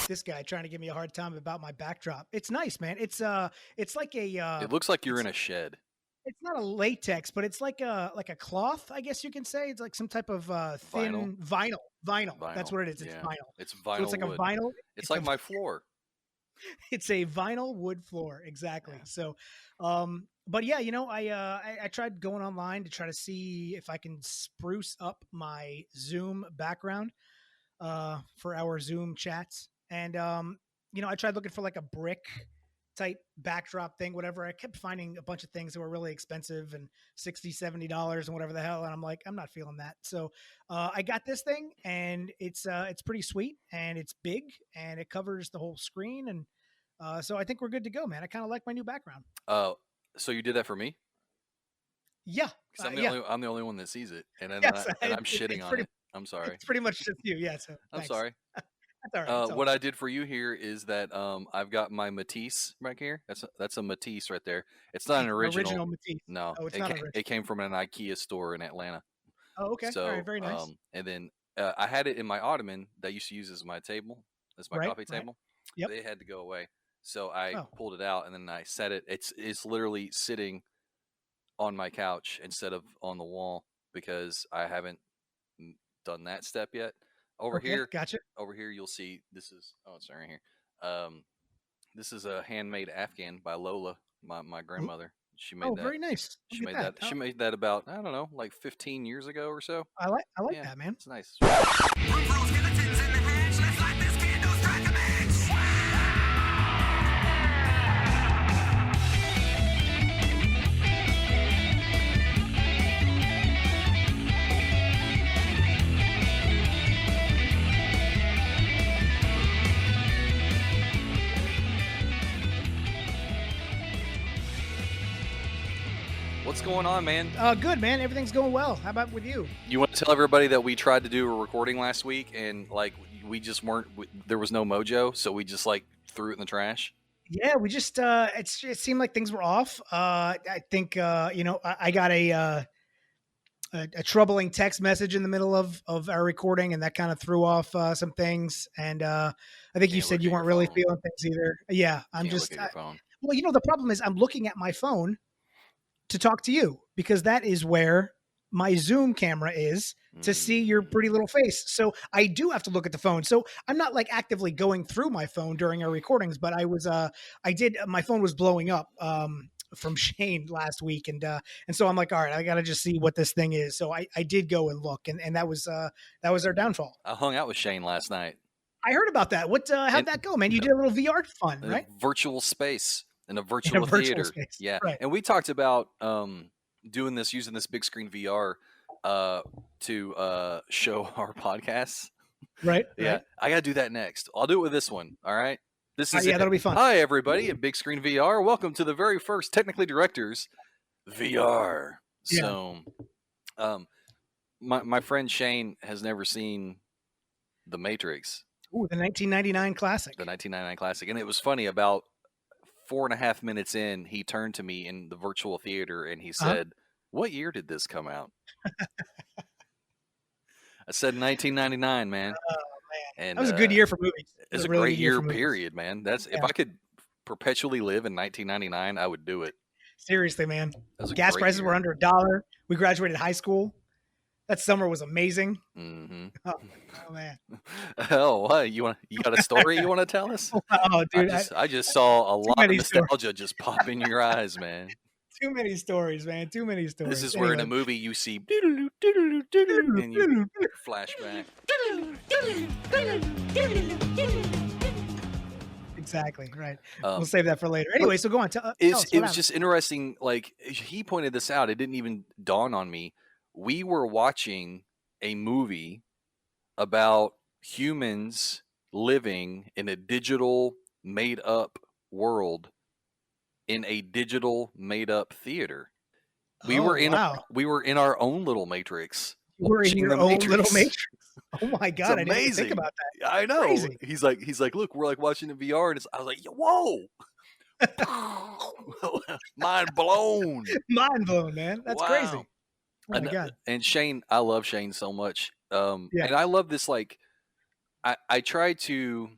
This guy trying to give me a hard time about my backdrop. It's nice, man. It's like It looks like you're in a shed. it's not a latex, but it's like a cloth, I guess you can say. It's like some type of thin vinyl. That's what it is. It's Yeah. vinyl. It's vinyl So it's like wood. a vinyl. It's like my floor. It's a vinyl wood floor, exactly. Yeah. So, but yeah, I tried going online to try to see if I can spruce up my Zoom background for our Zoom chats, and I tried looking for like a brick type backdrop thing, whatever. I kept finding a bunch of things that were really expensive and $60-$70 and whatever the hell. And I'm like, I'm not feeling that. So I got this thing, and it's pretty sweet, and it's big, and it covers the whole screen. And so I think we're good to go, man. I kind of like my new background. So you did that for me? Yeah. I'm the only one that sees it, and then yes, I'm shitting on it. I'm sorry. It's pretty much just you. Yeah. So I'm sorry. That's all right. What I did for you here is that I've got my Matisse right here. That's a Matisse right there. It's not an original Matisse. No, it's not original. It came from an IKEA store in Atlanta. Oh, okay. So, all right, very nice. And then I had it in my ottoman that I used to use as my table, as my coffee table. Yep. They had to go away, so I pulled it out and then I set it. It's literally sitting on my couch instead of on the wall because I haven't done that step yet. Over here, gotcha. Over here, you'll see this is it's right here. This is a handmade Afghan by Lola, my grandmother. She made that. Very nice. She made that. She made that about I don't know, like 15 years ago or so. I like that, man. It's nice. What's going on, man? Good, man. Everything's going well. How about with you? You want to tell everybody that we tried to do a recording last week and we just weren't. There was no mojo, so we just threw it in the trash. Yeah, we just it seemed like things were off. I think I got a troubling text message in the middle of our recording, and that kind of threw off some things. And I think you said you weren't really feeling things either. Yeah, I'm just. Look at your phone. Well, the problem is I'm looking at my phone to talk to you because that is where my Zoom camera is to see your pretty little face. So I do have to look at the phone. So I'm not actively going through my phone during our recordings, but my phone was blowing up from Shane last week. And so I'm like, all right, I got to just see what this thing is. So I did go and look, and that was our downfall. I hung out with Shane last night. I heard about that. How'd that go, man? You did a little VR fun, right? Virtual space. In a virtual theater. Space. Yeah. Right. And we talked about using this big screen VR to show our podcasts. Right. Yeah. Right. I got to do that next. I'll do it with this one. All right. This is that'll be fun. Hi, everybody at Big Screen VR. Welcome to the very first Technically Directors VR. Yeah. So my friend Shane has never seen The Matrix. Ooh, the 1999 classic. The 1999 classic. And it was funny, about 4.5 minutes in, he turned to me in the virtual theater and he said, "What year did this come out?" I said 1999, man. Oh, man. And that was a good year for movies. It's a really great year, period, man. If I could perpetually live in 1999, I would do it. Seriously, man. Gas prices were under $1. We graduated high school. That summer was amazing. Mm-hmm. Oh man. Oh, what? You got a story you want to tell us? Oh, dude. I just saw a lot of nostalgia just pop in your eyes, man. Too many stories, man. Too many stories. This is where in a movie you see and you flashback. Exactly. Right. We'll save that for later. Anyway, so go on. It was just interesting. He pointed this out. It didn't even dawn on me. We were watching a movie about humans living in a digital made-up world in a digital made-up theater. We were in our own little Matrix. You were in your own little Matrix. Oh my God! I didn't even think about that. I know. Crazy. He's like, look, we're watching the VR, and I was like, whoa. Mind blown. Mind blown, man. That's crazy. Oh my God. And Shane, I love Shane so much. And I love this. I try to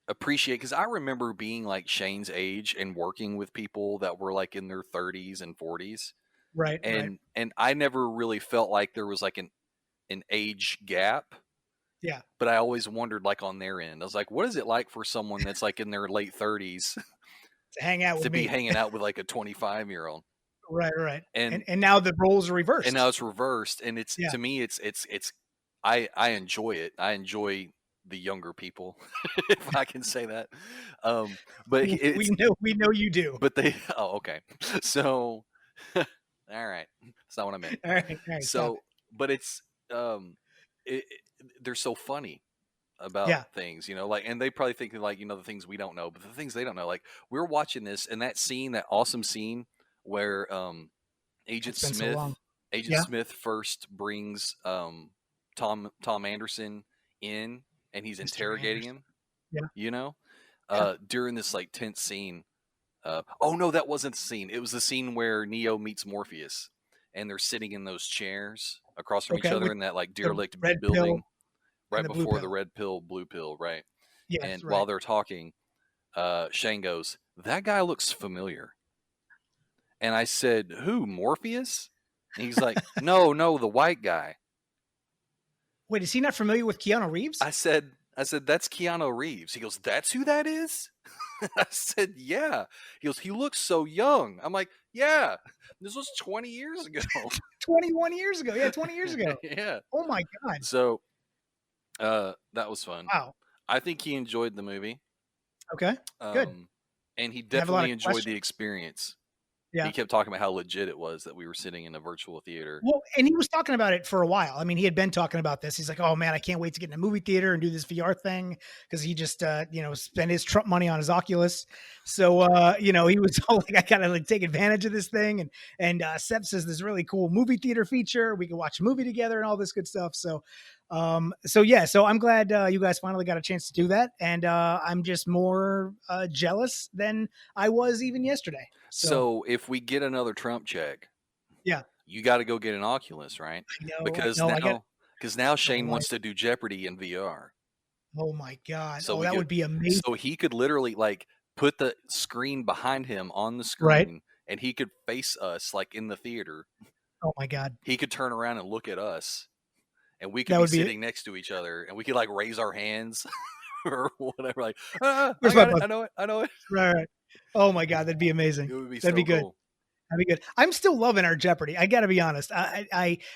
appreciate, because I remember being like Shane's age and working with people that were like in their 30s and 40s, Right, right. and I never really felt like there was like an age gap, Yeah. but I always wondered like on their end. I was like, what is it like for someone that's like in their late 30s To hang out with to be me. hanging out with like a 25-year-old? Right, right. And And now the roles are and now reversed. it's reversed, and it's, Yeah. to me, it's I enjoy it. I enjoy the younger people, if I can say that. But it's We know you do. but they oh, okay. So all right. That's not what I meant. All right, stop So it. but it's um they're so funny about Yeah, things, like, and they probably think like, the things we don't know, but the things they don't know, like we're watching this, and that scene, that awesome scene where Agent it's been so long. Smith Agent Yeah, Smith first brings Tom Anderson in, and he's Mr. interrogating Anderson. him, Yeah, yeah. during this like tense scene. Oh no, that wasn't the scene. It was the scene where Neo meets Morpheus, and they're sitting in those chairs across from each Okay, other with in that like the derelict red pill building and right the blue before the pill. red pill, blue pill, right? Yes, And while right. they're talking, Shane goes, "That guy looks familiar." And I said, "Who, Morpheus?" And he's like, "No, no, the white guy." Wait, is he not familiar with Keanu Reeves? I said, "That's Keanu Reeves." He goes, "That's who that is?" I said, "Yeah." He goes, "He looks so young." I'm like, "Yeah, this was 20 years ago." 21 years ago. Yeah, 20 years ago. Yeah. Oh my God. So that was fun. Wow. I think he enjoyed the movie, Okay, good. um, and he Have a lot of definitely enjoyed the questions. experience. He Yeah. kept talking about how legit it was that we were sitting in a virtual theater. Well, and he was talking about it for a while. I mean, he had been talking about this. He's like, "Oh man, I can't wait to get in a movie theater and do this VR thing," because he just, spent his Trump money on his Oculus. So, he was all like, "I gotta like take advantage of this thing." And Seth says this really cool movie theater feature. We can watch a movie together and all this good stuff. So yeah. So I'm glad you guys finally got a chance to do that, and I'm just more jealous than I was even yesterday. So So if we get another Trump check, yeah, you got to go get an Oculus, right? I Because know. I get. now Oh, Shane my wants to do Jeopardy in VR. Oh my god. So Oh, we that could would be amazing. so he could literally like put the screen behind him on the Right? screen, and he could face us like in the theater. Oh my god. He could turn around and look at us, and we could That be would be sitting next to each other, and we could like raise our hands or whatever, like, ah, I Where's my got it, bug? I know it, I know it. Right, right. Oh my god, that'd be amazing. It would be That'd be so good. cool. That'd be good. I'm still loving our Jeopardy. I got to be honest.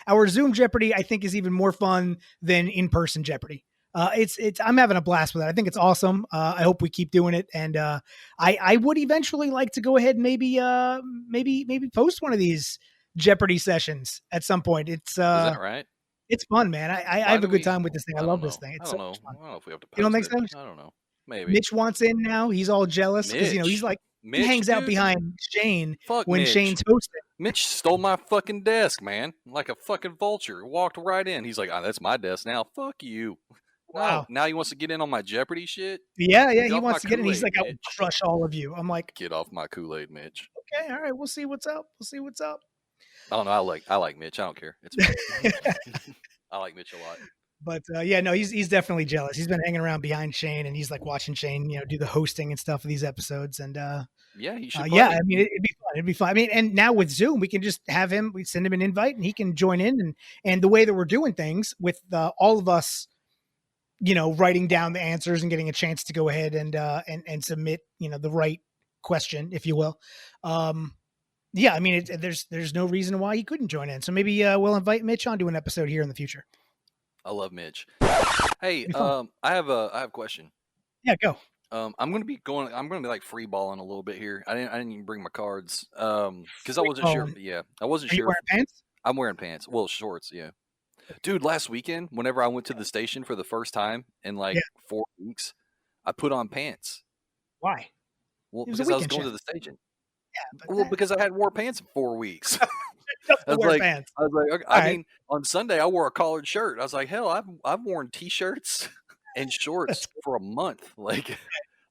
Our Zoom Jeopardy I think is even more fun than in-person Jeopardy. It's I'm having a blast with it. I think it's awesome. I hope we keep doing it. And I would eventually like to go ahead and maybe post one of these Jeopardy sessions at some point. Is that right? It's fun, man. I Why have a do good we? time with this thing. I I love don't this know. thing. I It's so don't know. much fun. I don't know if we have to You don't post think it. so? I don't know. Maybe. Mitch wants in now. He's all jealous because he's Mitch. like he Mitch, hangs out dude. behind Shane Fuck when Mitch. Shane's hosting. Mitch stole my fucking desk, man. Like a fucking vulture. Walked right in. He's like, oh, that's my desk now. Fuck you. No, Wow. now he wants to get in on my Jeopardy shit. Yeah, yeah. Get He off my wants to get in. He's Kool-Aid, like, I will Mitch. crush all of you. I'm like, Get off my Kool-Aid, Mitch. okay, all right. We'll see what's up. We'll see what's up. I don't know. I like Mitch. I don't care. It's fine. I like Mitch a lot. But yeah, no, he's definitely jealous. He's been hanging around behind Shane, and he's like watching Shane, do the hosting and stuff of these episodes. And Yeah, he should yeah, play. I mean, it'd be fun. It'd be fun. I mean, and now with Zoom, we can just have him. We send him an invite, and he can join in. And the way that we're doing things with all of us, writing down the answers and getting a chance to go ahead and submit, the right question, if you will. Yeah, I mean, there's no reason why he couldn't join in. So maybe we'll invite Mitch onto an episode here in the future. I love Mitch. Hey, It'd be fun. I have a question. Yeah, go. I'm gonna be like free balling a little bit here. I didn't even bring my cards. Because I Free wasn't sure. balling. Yeah, I wasn't Are you sure. wearing pants? I'm wearing pants. Well, shorts. Yeah, dude. Last weekend, whenever I went to the station for the first time in like Yeah. 4 weeks, I put on pants. Why? Well, It was a because I was weekend going to shift. the station. But Well, because I hadn't wore pants in 4 weeks. just I to was wear like, pants. okay. All I right. mean, on Sunday I wore a collared shirt. I was like, hell, I've worn t-shirts and shorts That's for a month. Like,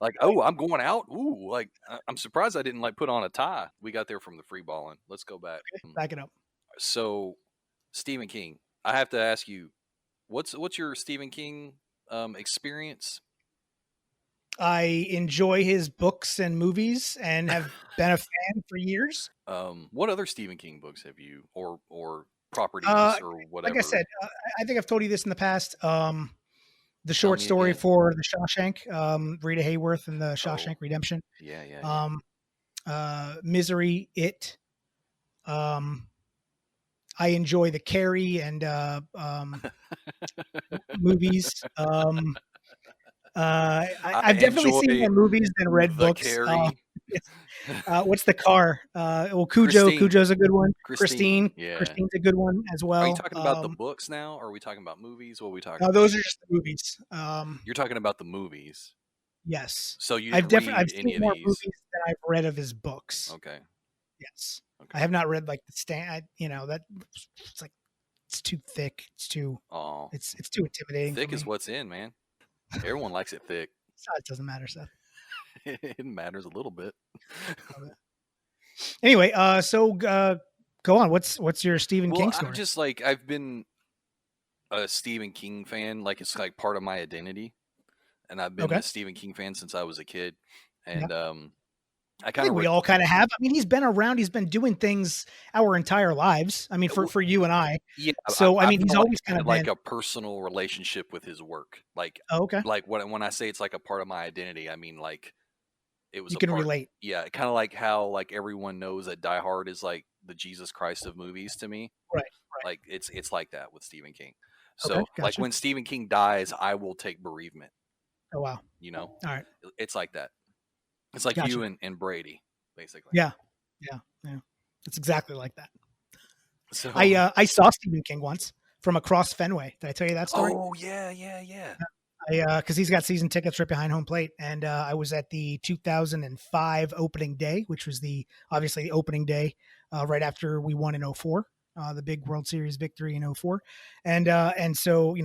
right. oh, I'm going out. Ooh, like I'm surprised I didn't like put on a tie. We got there from the free balling. Let's go back. Back it up. So, Stephen King. I have to ask you, what's your Stephen King experience? I enjoy his books and movies and have been a fan for years. What other Stephen King books have you, or properties Uh, or like I whatever? said, I think I've told you this in the past. The Tell short me story again. for the Shawshank, Rita Hayworth and the Oh, Shawshank Redemption. yeah, yeah, yeah. Um, Misery, It. Um, I enjoy the Carrie and movies. I I've definitely enjoy seen more movies than read the books. Carrie. What's the car? Well, Cujo. Christine. Cujo's a good one. Christine. Christine. Yeah. Christine's a good one as Are you well. talking about the books now, or are we talking about movies? What are we talking No, about? those are just the movies. You're talking about the movies. Yes, So you didn't I've read seen any of more these. movies than I've read of his books. Okay. Yes, I Okay. have not read like the stand. You know that it's like it's too thick. It's too Oh, it's too intimidating for thick is me. what's in, man. Everyone likes it thick. So it doesn't matter, Seth. It matters a little bit. Anyway, go on. What's your Stephen Well, King I'm story? just like, I've been a Stephen King fan. Like, it's like part of my identity, and I've been Okay. a Stephen King fan since I was a kid. Yeah. And I I kind think of we all kind of have. I mean, he's been around. He's been doing things our entire lives. I mean, for you and I. yeah, So I I mean, he's feel like always I kind had of like been. a personal relationship with his work. Oh, okay. Like when I say it's like a part of my identity, I mean like it was You a can part. relate. Yeah, kind of like how like everyone knows that Die Hard is like the Jesus Christ of movies to me. Right. Like it's like that with Stephen King. Right. Okay. So like Gotcha. when Stephen King dies, I will take bereavement. Oh wow. You know, All right. it's like that. It's like you Gotcha. and Brady, basically. Yeah. Yeah. Yeah. It's exactly like that. So, I saw Stephen King once from across Fenway. Did I tell you that story? oh yeah, yeah, yeah. Because he's got season tickets right behind home plate, and I was at the 2005 opening day, which was obviously the opening day right after we won in '04, the big World Series victory in '04, and so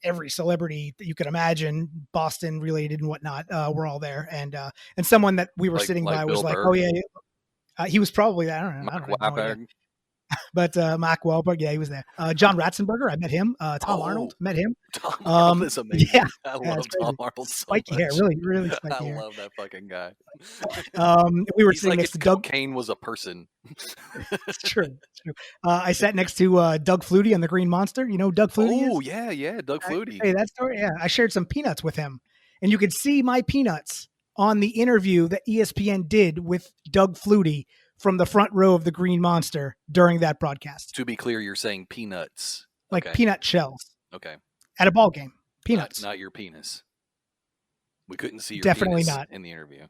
every celebrity that you could imagine, Boston related and whatnot, were all there, and someone that we were sitting Like by was Bill like, oh Burr, yeah, yeah. He was probably I don't know, I Mark don't have no idea. Wahlberg. But Mark Wahlberg, yeah, he was there. John Ratzenberger, I met him. Tom Oh, Arnold, met him. Tom Arnold is Yeah, amazing. I yeah, it's love Tom crazy. Arnold so Spiky hair, much. really, really I spiky hair. love that fucking guy. We were He's sitting like next if to Doug. cocaine was a person. It's true. It's true. I sat next to Doug Flutie on the Green Monster. You know who Doug Flutie Oh is? yeah, yeah, Doug Flutie. Hey, that story. Yeah, I shared some peanuts with him, and you could see my peanuts on the interview that ESPN did with Doug Flutie from the front row of the Green Monster during that broadcast, To be clear, you're saying peanuts. like Okay, peanut shells okay. at a ball game. Not Peanuts. not your penis. We couldn't see your Definitely penis not. in the interview.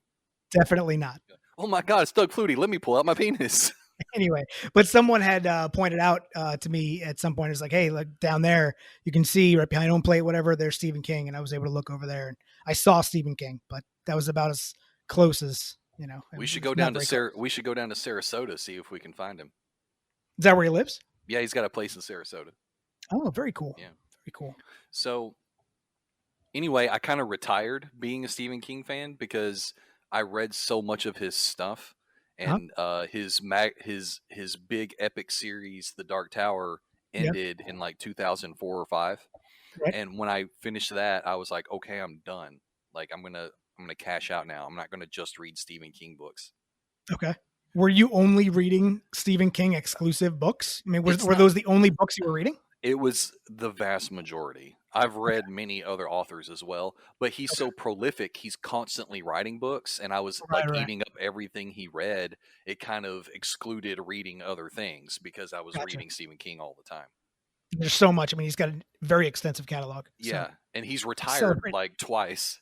Definitely not. Oh my god, it's Doug Flutie. Let me pull out my penis. Anyway, but someone had pointed out to me at some point, it's like, hey, look down there, you can see right behind home plate, whatever, there's Stephen King. And I was able to look over there and I saw Stephen King, but that was about as close as, We should it was go not down to very close. We should go down to Sarasota, see if we can find him. Is that where he lives? Yeah, he's got a place in Sarasota. Oh, very cool. Yeah. Very cool. So anyway, I kind of retired being a Stephen King fan because I read so much of his stuff, Uh-huh. and his big epic series, The Dark Tower, Yeah. ended in like 2004 or 5. Right. And when I finished that, I was like, okay, I'm done. Like I'm gonna cash out now. I'm not gonna just read Stephen King books. Okay. Were you only reading Stephen King exclusive books? I mean, It's were not. those the only books you were reading? It was the vast majority. I've read many other authors as well, but he's Okay. so prolific. He's constantly writing books, and I was Right. like Right. eating up everything he read. It kind of excluded reading other things because I was Gotcha. reading Stephen King all the time. There's so much. I mean, he's got a very extensive catalog. Yeah, So and he's retired celebrate. like twice,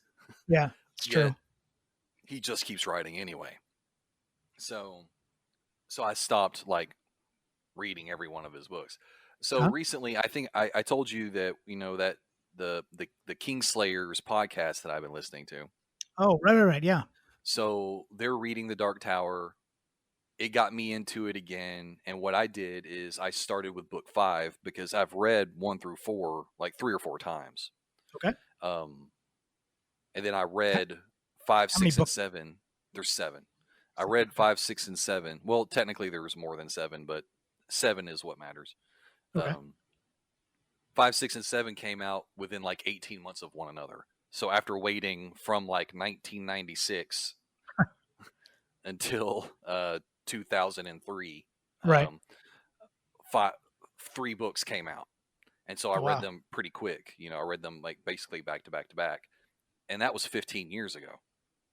Yeah, it's yet true. he just keeps writing anyway. So, so I stopped like reading every one of his books. So Huh? recently, I think I told you that that the Kingslayers podcast that I've been listening to. Oh, right, right, right. Yeah. So they're reading The Dark Tower. It got me into it again, and what I did is I started with book 5 because I've read 1 through 4 like 3 or 4 times. Okay. And then I read 5, How many 6, and books? 7. There's 7. I read 5, 6, and 7. Well, technically there was more than 7, but 7 is what matters. Okay. 5, 6, and 7 came out within like 18 months of one another. So after waiting from like 1996 until 2003, Right. five, 3 books came out. And so I Oh, read wow. them pretty quick. You know, I read them like basically back to back to back. And that was 15 years ago.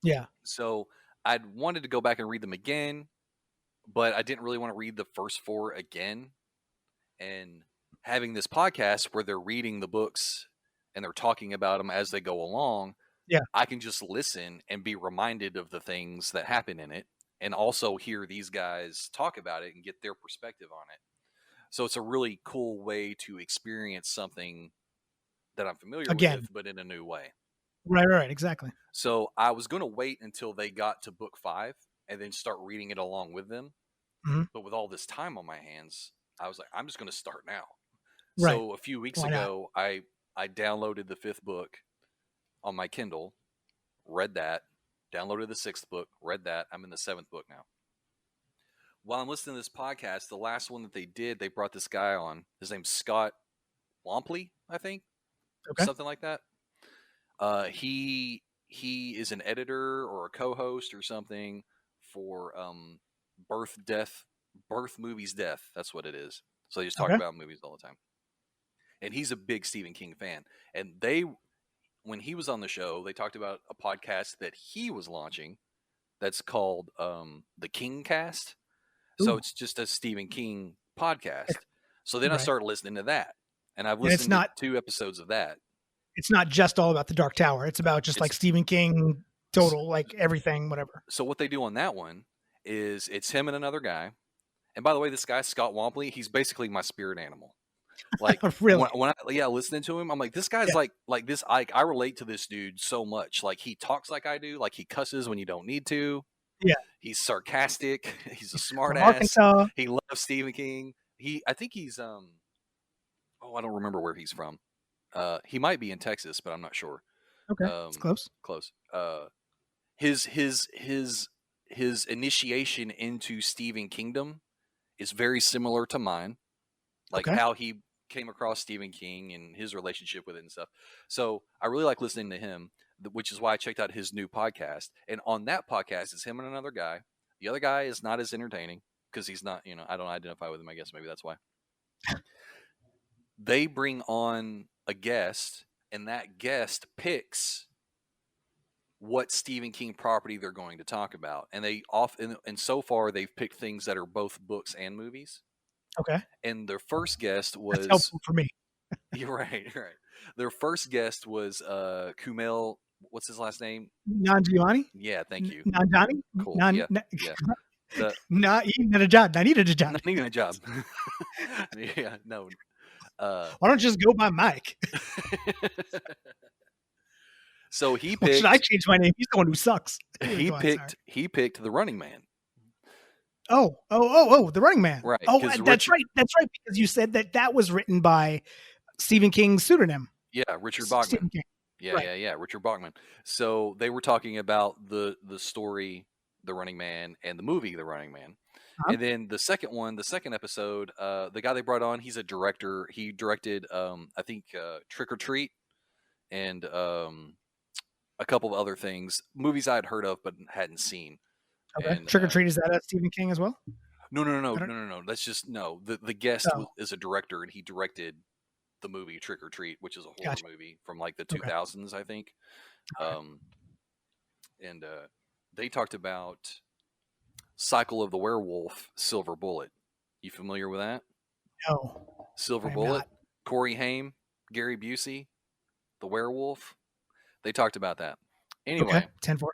Yeah. So I'd wanted to go back and read them again, but I didn't really want to read the first 4 again. And having this podcast where they're reading the books and they're talking about them as they go along, Yeah. I can just listen and be reminded of the things that happen in it, and also hear these guys talk about it and get their perspective on it. So it's a really cool way to experience something that I'm familiar Again. with, but in a new way. Right. Exactly. So I was going to wait until they got to book 5 and then start reading it along with them. Hmm. But with all this time on my hands, I was like, I'm just going to start now. Right. So a few weeks Why not? ago, I downloaded the 5th book on my Kindle, read that, downloaded the 6th book, read that. I'm in the 7th book now. While I'm listening to this podcast, the last one that they did, they brought this guy on. His name's Scott Wampley, I think, Okay. something like that. He is an editor or a co-host or something for Birth Movies Death. That's what it is. So they just talk Okay. about movies all the time. And he's a big Stephen King fan. And when he was on the show, they talked about a podcast that he was launching that's called the King Cast. So Ooh. it's just a Stephen King podcast. It's- So then I Right. started listening to that. And I've And it's listened to not 2 episodes of that. it's not just all about the Dark Tower. It's about just like It's Stephen King, total, like everything, whatever. so what they do on that one is it's him and another guy. And by the way, this guy Scott Wampley, he's basically my spirit animal. Like Really? when I listening to him, I'm like, this guy's Yeah. like this. I relate to this dude so much. Like he talks like I do. Like he cusses when you don't need to. Yeah. He's sarcastic. He's a smart From ass. Arkansas. He loves Stephen King. I think he's I don't remember where he's from. He might be in Texas, but I'm not sure. Okay. It's close. Close. His initiation into Stephen Kingdom is very similar to mine, like Okay. how he came across Stephen King and his relationship with it and stuff. So I really like listening to him, which is why I checked out his new podcast. And on that podcast, it's him and another guy. The other guy is not as entertaining because he's not, I don't identify with him. I guess maybe that's why. They bring on a guest, and that guest picks what Stephen King property they're going to talk about. And and so far they've picked things that are both books and movies. Okay. And their first guest That's was helpful for me. You're right. Their first guest was Kumail. What's his last name? Nanjiani? Yeah, thank you. Nanjani? Cool. Yeah. The Not even a job. I needed a job. not even a job. Yeah, no. Why don't you just go by Mike? So he Or should picked. I change my name? He's the one who sucks. Anyway, He go on, sorry. picked The Running Man. The Running Man. Right, Oh, 'cause that's right. That's right. Because you said that was written by Stephen King's pseudonym. Yeah, Richard Bachman. Stephen King. Yeah, Right. yeah, Richard Bachman. So they were talking about the story, The Running Man, and the movie, The Running Man. Uh-huh. And then the second episode, the guy they brought on, he's a director. He directed, I think, Trick or Treat, and a couple of other things, movies I'd heard of but hadn't seen. Okay. And Trick or Treat, is that a Stephen King as well? No. That's just no. The guest Oh. is a director, and he directed the movie Trick or Treat, which is a horror Gotcha. movie from like the Okay. 2000s, I think. Okay. And they talked about Cycle of the Werewolf, Silver Bullet. You familiar with that? No. Silver I am Bullet, not. Corey Haim, Gary Busey, the werewolf. They talked about that. Anyway, Okay. 10-4.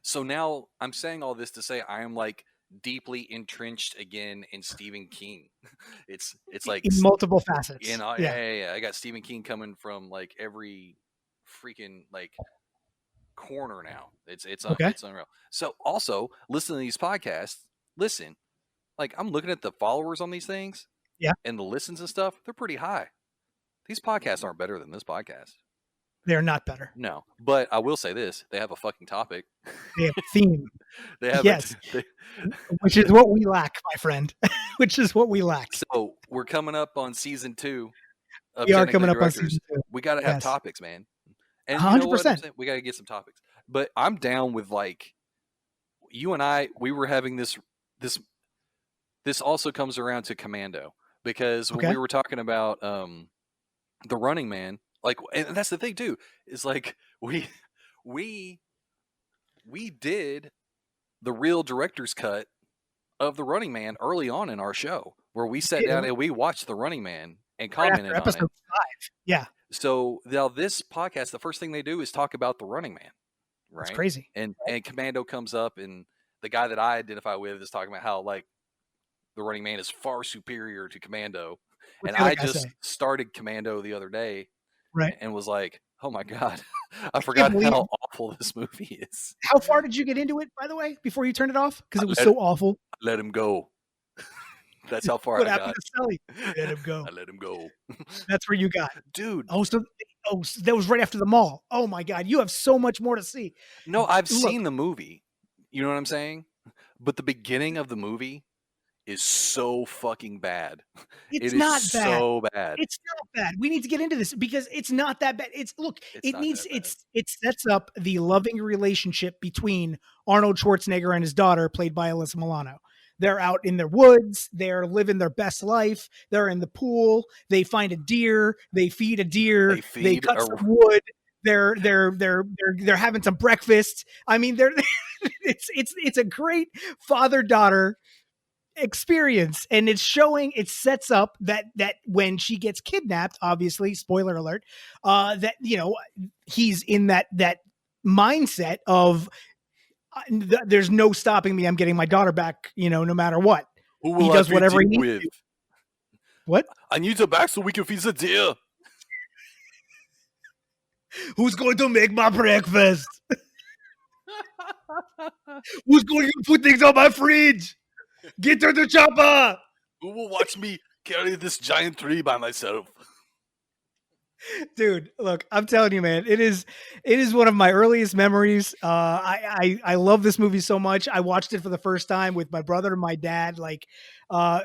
so now I'm saying all this to say I am like deeply entrenched again in Stephen King. It's like In multiple facets. yeah. I got Stephen King coming from like every freaking like corner now. It's Okay. it's unreal. So also listen to these podcasts. Listen, like I'm looking at the followers on these things. Yeah. And the listens and stuff, they're pretty high. These podcasts aren't better than this podcast. They're not better. No, but I will say this: they have a fucking topic. They have a theme. They have Yes. Which is what we lack, my friend. Which is what we lack. So we're coming up on season 2 of We are Technically coming up on Directors. season 2. We got to have Yes. topics, man. And you know what I'm 100%. saying? We got to get some topics. But I'm down with, like, you and I, we were having this this also comes around to Commando, because when Okay. we were talking about the Running Man, like, and that's the thing too, is like we we did the real director's cut of the Running Man early on in our show, where we sat down and we watched the Running Man and Right after commented on it. episode 5. Yeah. So now this podcast, the first thing they do is talk about the Running Man, That's right? crazy. And Commando comes up, and the guy that I identify with is talking about how, like, the Running Man is far superior to Commando. What's And the other I guy just say? started Commando the other day Right. and was like, oh my God, I I can't forgot believe how awful this movie is. how far did you get into it, by the way, before you turned it off? Because I it was let, so awful. let him go. That's how far What I happened got. to Sully? Let him go. I let him go. That's where you got. Dude, So that was right after the mall. Oh my God, you have so much more to see. no, I've Look, seen the movie. You know what I'm saying? But the beginning of the movie is so fucking bad. it's It is not bad. so bad. It's not bad. We need to get into this because it's not that bad. It's not that bad. It sets up the loving relationship between Arnold Schwarzenegger and his daughter, played by Alyssa Milano. They're out in their woods. They're living their best life. They're in the pool. They find a deer. They feed a deer. They cut some wood. They're having some breakfast. I mean, it's a great father-daughter experience, and it sets up that when she gets kidnapped, obviously, spoiler alert, that he's in that mindset of there's no stopping me, I'm getting my daughter back, no matter what. Who He will does I whatever he feed you needs with? to. What? I need her back so we can feed the deer. Who's going to make my breakfast? Who's going to put things on my fridge? Get her the chopper. Who will watch me carry this giant tree by myself? Dude, look, I'm telling you, man, it is one of my earliest memories. I love this movie so much. I watched it for the first time with my brother and my dad. Like,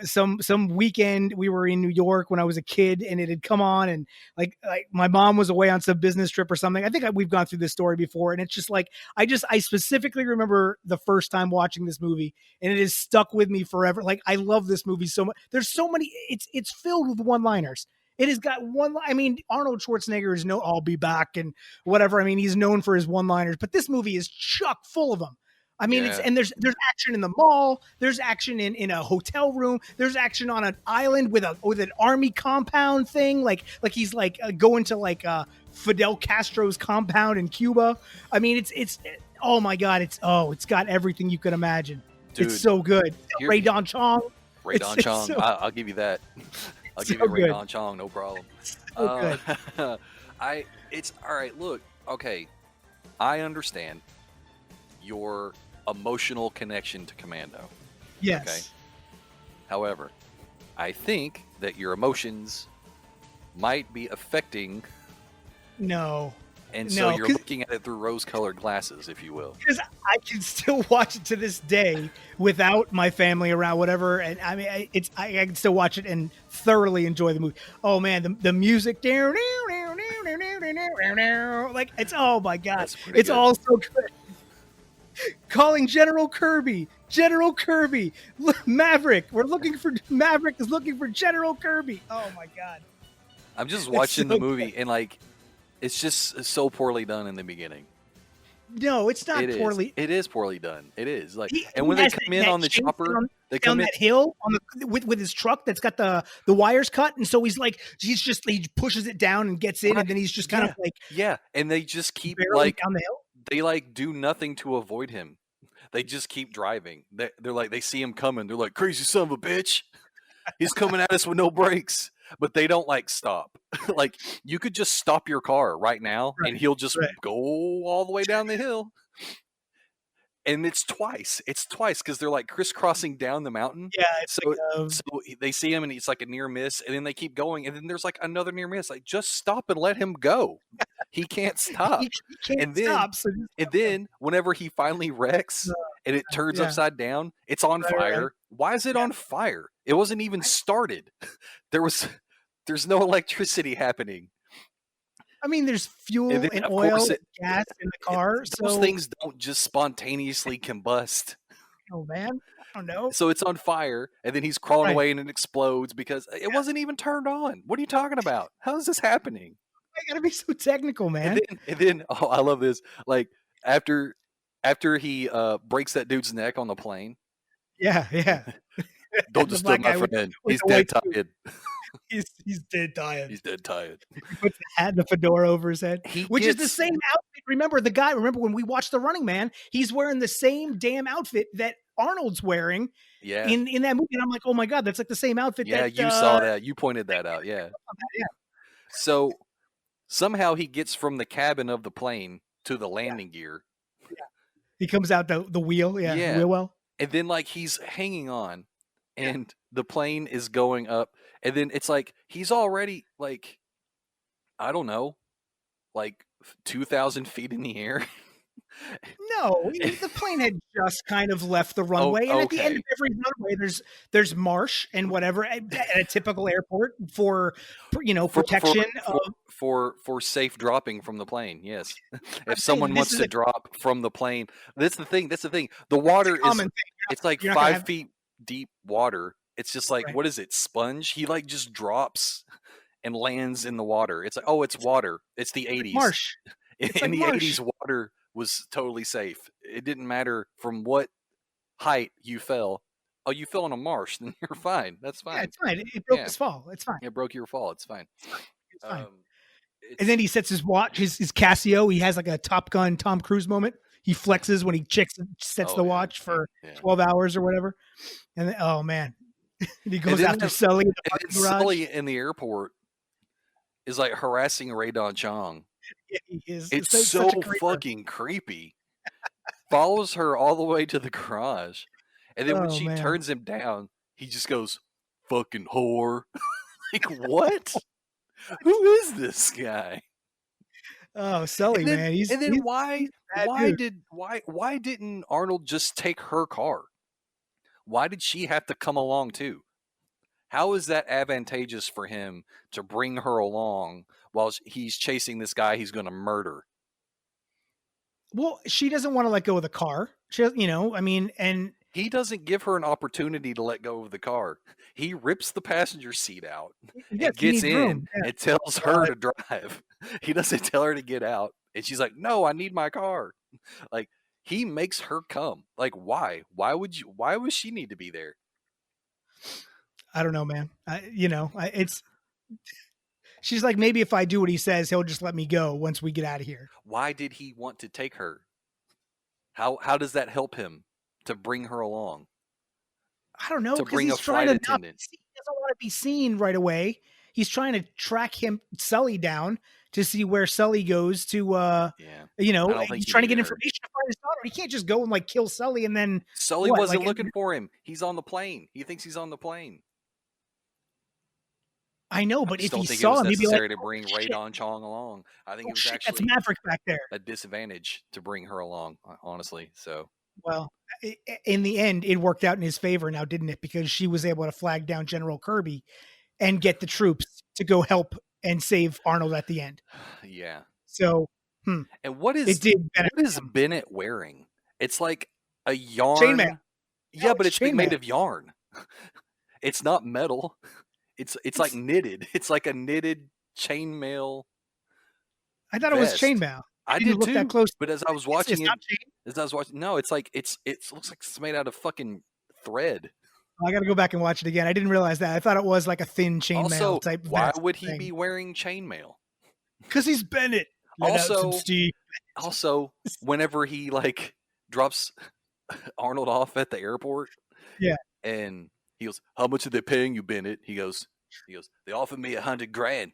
some weekend we were in New York when I was a kid, and it had come on, and like my mom was away on some business trip or something. I think we've gone through this story before, and it's just like I specifically remember the first time watching this movie, and it has stuck with me forever. Like, I love this movie so much. There's so many. It's filled with one-liners. It has got I mean, Arnold Schwarzenegger is I'll be back and whatever. I mean, he's known for his one-liners, but this movie is chock full of them. I mean, there's action in the mall. There's action in a hotel room. There's action on an island with an army compound thing. Like he's like going to like Fidel Castro's compound in Cuba. I mean, it's oh my God, it's got everything you could imagine. Dude, it's so good. Ray Don Chong. I'll give you that. I'll give you Ray Don Chong, no problem. So good. It's all right. Look, okay, I understand your emotional connection to Commando. Yes. Okay. However, I think that your emotions might be affecting. No. And so you're looking at it through rose-colored glasses, if you will. Because I can still watch it to this day without my family around, whatever. And I mean, I can still watch it and thoroughly enjoy the movie. Oh man, the music, like it's oh my God, it's all so good. Calling General Kirby. Maverick. Maverick is looking for General Kirby. Oh my God. I'm just watching the movie and like. It's just so poorly done in the beginning. No, it's not poorly. It is poorly done. It is like, and when they come in on the chopper, they come down that hill with his truck that's got the wires cut, and so he pushes it down and gets in, and then he's just kind of like and they just keep like down the hill. They like do nothing to avoid him. They just keep driving. They're like they see him coming. They're like, crazy son of a bitch. He's coming at us with no brakes. But they don't like stop. Like you could just stop your car right now and he'll just go all the way down the hill. And it's twice because they're like crisscrossing down the mountain. Yeah. So they see him and it's like a near miss, and then they keep going, and then there's like another near miss. Like just stop and let him go. He can't stop. he can't stop. And then whenever he finally wrecks and it turns upside down, it's on fire. Right. Why is it on fire? It wasn't even started. There's no electricity happening. I mean, there's And fuel then, and of oil course, and gas in the car, those so things don't just spontaneously combust. oh man, I don't know. So it's on fire, and then he's crawling Right? away, and it explodes because it Yeah, wasn't even turned on. What are you talking about? How is this happening? I gotta be so technical, man. And then oh, I love this. Like after after he breaks that dude's neck on the plane, Yeah, yeah. don't The disturb black my guy friend. with He's the white dead suit, tired. he's dead tired. He's dead tired. He puts the hat and the fedora over his head, He which is the gets same outfit. Remember the guy? Remember when we watched The Running Man? He's wearing the same damn outfit that Arnold's wearing yeah. in that movie, and I'm like, oh my god, that's like the same outfit Yeah, that. you saw that. You pointed that out. Yeah. Yeah, So somehow he gets from the cabin of the plane to the yeah, landing gear. yeah. He comes out the wheel, yeah, the Yeah. wheel well. And then like he's hanging on Yeah. and the plane is going up and then it's like he's already like I don't know, like 2,000 feet in the air. No, the plane had just kind of left the Oh, runway, and at the end okay. of every runway, there's marsh and whatever at a typical airport for For for protection for of. for safe dropping from the plane. Yes. If I'm saying someone this wants is to a drop from the plane, that's the thing. That's the thing. The water is common thing. it's like You're not gonna 5 have feet deep water. It's just like right. what is it? Sponge? He like just drops and lands in the water. It's like, "Oh, it's water." It's the It's like 80s. marsh. It's In like the marsh. 80s, water was totally safe. It didn't matter from what height you fell. Oh, you fell in a marsh, then you're fine. That's Yeah, fine. it's fine. It broke Yeah, his fall. It's fine. it broke your fall. It's fine. It's fine. It's fine. Um, And then it's he sets his watch, his Casio. He has like a Top Gun Tom Cruise moment. He flexes when he sets oh the yeah, watch for yeah. 12 hours or whatever. And then, oh man, and he And goes then after Sully in the and then parking garage. Sully in the airport is like harassing Ray Don Chong. Yeah, he is It's such a so creeper. fucking creepy. Follows her all the way to the garage, and then when Oh she man. turns him down, he just goes, "Fucking whore." Like what? Who is this guy? Oh, Sully, man, And then he's a bad dude. why didn't Arnold just take her car? Why did she have to come along too? How is that advantageous for him to bring her along while he's chasing this guy he's going to murder? Well, she doesn't want to let go of the car. She, I mean, and He doesn't give her an opportunity to let go of the car. He rips the passenger seat out yes, and he gets needs in room. Yeah. and tells her to drive. He doesn't tell her to get out. And she's like, "No, I need my car." Like he makes her come. Like why? Why would she need to be there? I don't know, man. It's she's like, maybe if I do what he says, he'll just let me go once we get out of here. Why did he want to take her? How does that help him to bring her along? I don't know To because bring a he's trying flight to not be attendant? seen. He doesn't want to be seen right away. He's trying to track Sully down to see where Sully goes to. Yeah. I don't think He's he trying to get needed her. information to find his daughter. He can't just go and like kill Sully and then Sully what? wasn't Like looking for him. He's on the plane. He thinks he's on the plane. I know, I but just if he don't think it was saw him, he'd be like, necessary to "Oh bring Ray shit, Don Chong along. I think oh it was shit, that's actually Maverick back there." a disadvantage to bring her along, honestly. So Well, in the end, it worked out in his favor now, didn't it? Because she was able to flag down General Kirby and get the troops to go help and save Arnold at the end. yeah. So, And it did what benefit is him. Bennett wearing? It's like a Chainmail. yarn. No, Yeah, but it's it's made chainmail. of yarn. It's not metal. It's like It's. knitted. It's like a knitted chainmail I thought it was vest. chainmail. I I didn't did look that too. close. But as I was It's watching it, not chain. as I was watching, no, it's like it looks like it's made out of fucking thread. I got to go back and watch it again. I didn't realize that. I thought it was like a thin chainmail Also, type why vest would he thing. be wearing chainmail? Because he's Bennett. Let out some Also, steam. also, whenever he like drops Arnold off at the airport, Yeah. and he goes, "How much are they paying you, Bennett?" He goes, "They offered me $100,000,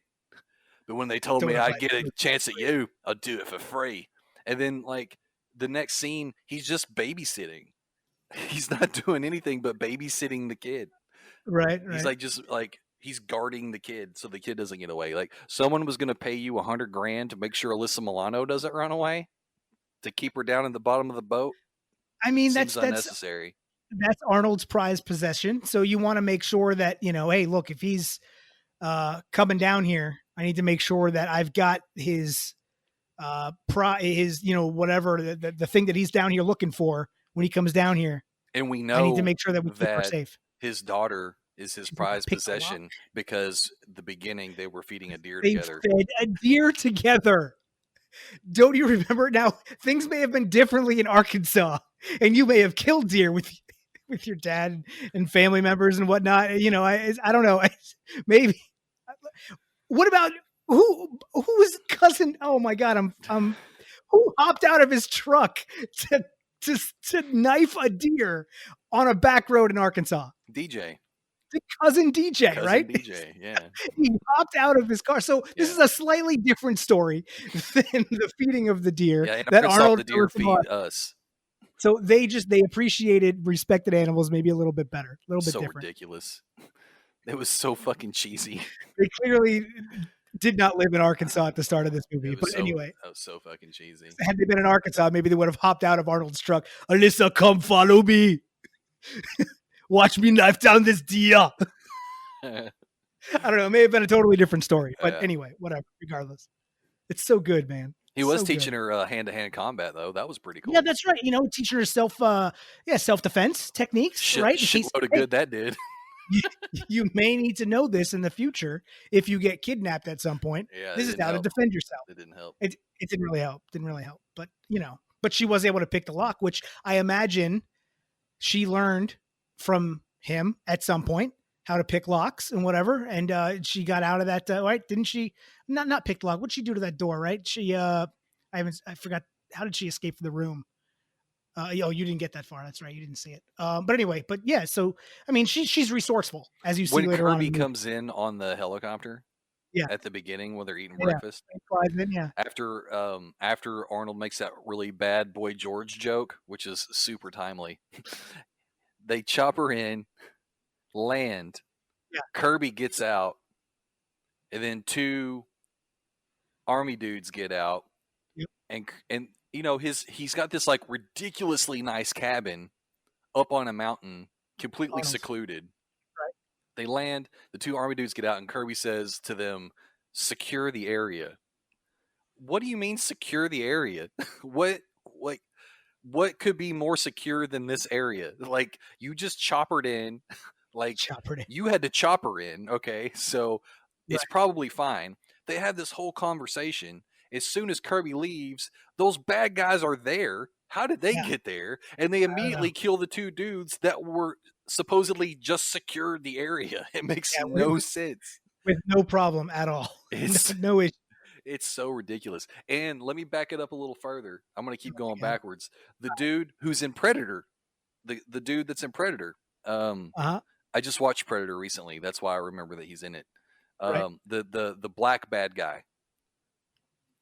but when they told Don't me know if I'd I get a do it chance for at free. you, I'd do it for free." And then like the next scene, he's just babysitting. He's not doing anything but babysitting the kid. Right. He's Right. like just like he's guarding the kid so the kid doesn't get away. Like someone was gonna pay you $100,000 to make sure Alyssa Milano doesn't run away, to keep her down in the bottom of the boat. I mean, Seems that's unnecessary. Arnold's prized possession. So you want to make sure that, hey, look, if he's coming down here, I need to make sure that I've got his his whatever the thing that he's down here looking for when he comes down here. And we I need to know make sure that we keep her that safe. his daughter is his She's gonna prized pick the lock. possession because the beginning they were feeding a deer They together. fed a deer together. Don't you remember? Now things may have been differently in Arkansas, and you may have killed deer with your dad and family members and whatnot. You know, I don't know. Maybe. What about who was cousin? Oh my god, I'm who hopped out of his truck to to knife a deer on a back road in Arkansas? DJ. The cousin DJ, Cousin right? DJ, yeah. He hopped out of his car. So this is a slightly different story than the feeding of the deer Yeah, in that Arkansas, Arnold the deer feed Schwarzenegger- us. So they appreciated, respected animals maybe a little bit better, a little bit So different. ridiculous. It was so fucking cheesy. They clearly did not live in Arkansas at the start of this movie. But anyway, that was so fucking cheesy. had they been in Arkansas, maybe they would have hopped out of Arnold's truck. Alyssa, come follow me. Watch me knife down this deer. I don't know. It may have been a totally different story. But anyway, whatever. Regardless. It's so good, man. He was teaching her hand-to-hand combat, though. That was pretty cool. Yeah, that's right. You know, teaching her self-defense techniques, right? Shitload of good that did. You may need to know this in the future if you get kidnapped at some point. Yeah, this is how to defend yourself. It didn't help. It didn't really help. Didn't really help. But but she was able to pick the lock, which I imagine she learned from him at some point how to pick locks and whatever. And she got out of that. Right? Didn't she? Not pick the lock. What'd she do to that door? Right? She. I forgot. How did she escape from the room? You didn't get that far. That's right. You didn't see it. But anyway, but yeah. So I mean, she's resourced, as you see when later on. Kirby comes in on the helicopter, at the beginning when they're eating breakfast, after Arnold makes that really bad Boy George joke, which is super timely, they chop her in, land. Kirby gets out, and then two army dudes get out, and he's got this like ridiculously nice cabin up on a mountain, completely secluded. Right. They land, the two army dudes get out, and Kirby says to them, "Secure the area." What do you mean secure the area? What could be more secure than this area? Like, you just choppered in. Like, you had to chop her in, okay? So it's probably fine. They have this whole conversation. As soon as Kirby leaves, those bad guys are there. How did they get there? And they immediately kill the two dudes that were supposedly just secured the area. It makes no sense. With no problem at all. No issue. It's so ridiculous. And let me back it up a little further. I'm going to keep going backwards. The dude who's in Predator, the dude that's in Predator, I just watched Predator recently. That's why I remember that he's in it. The black bad guy.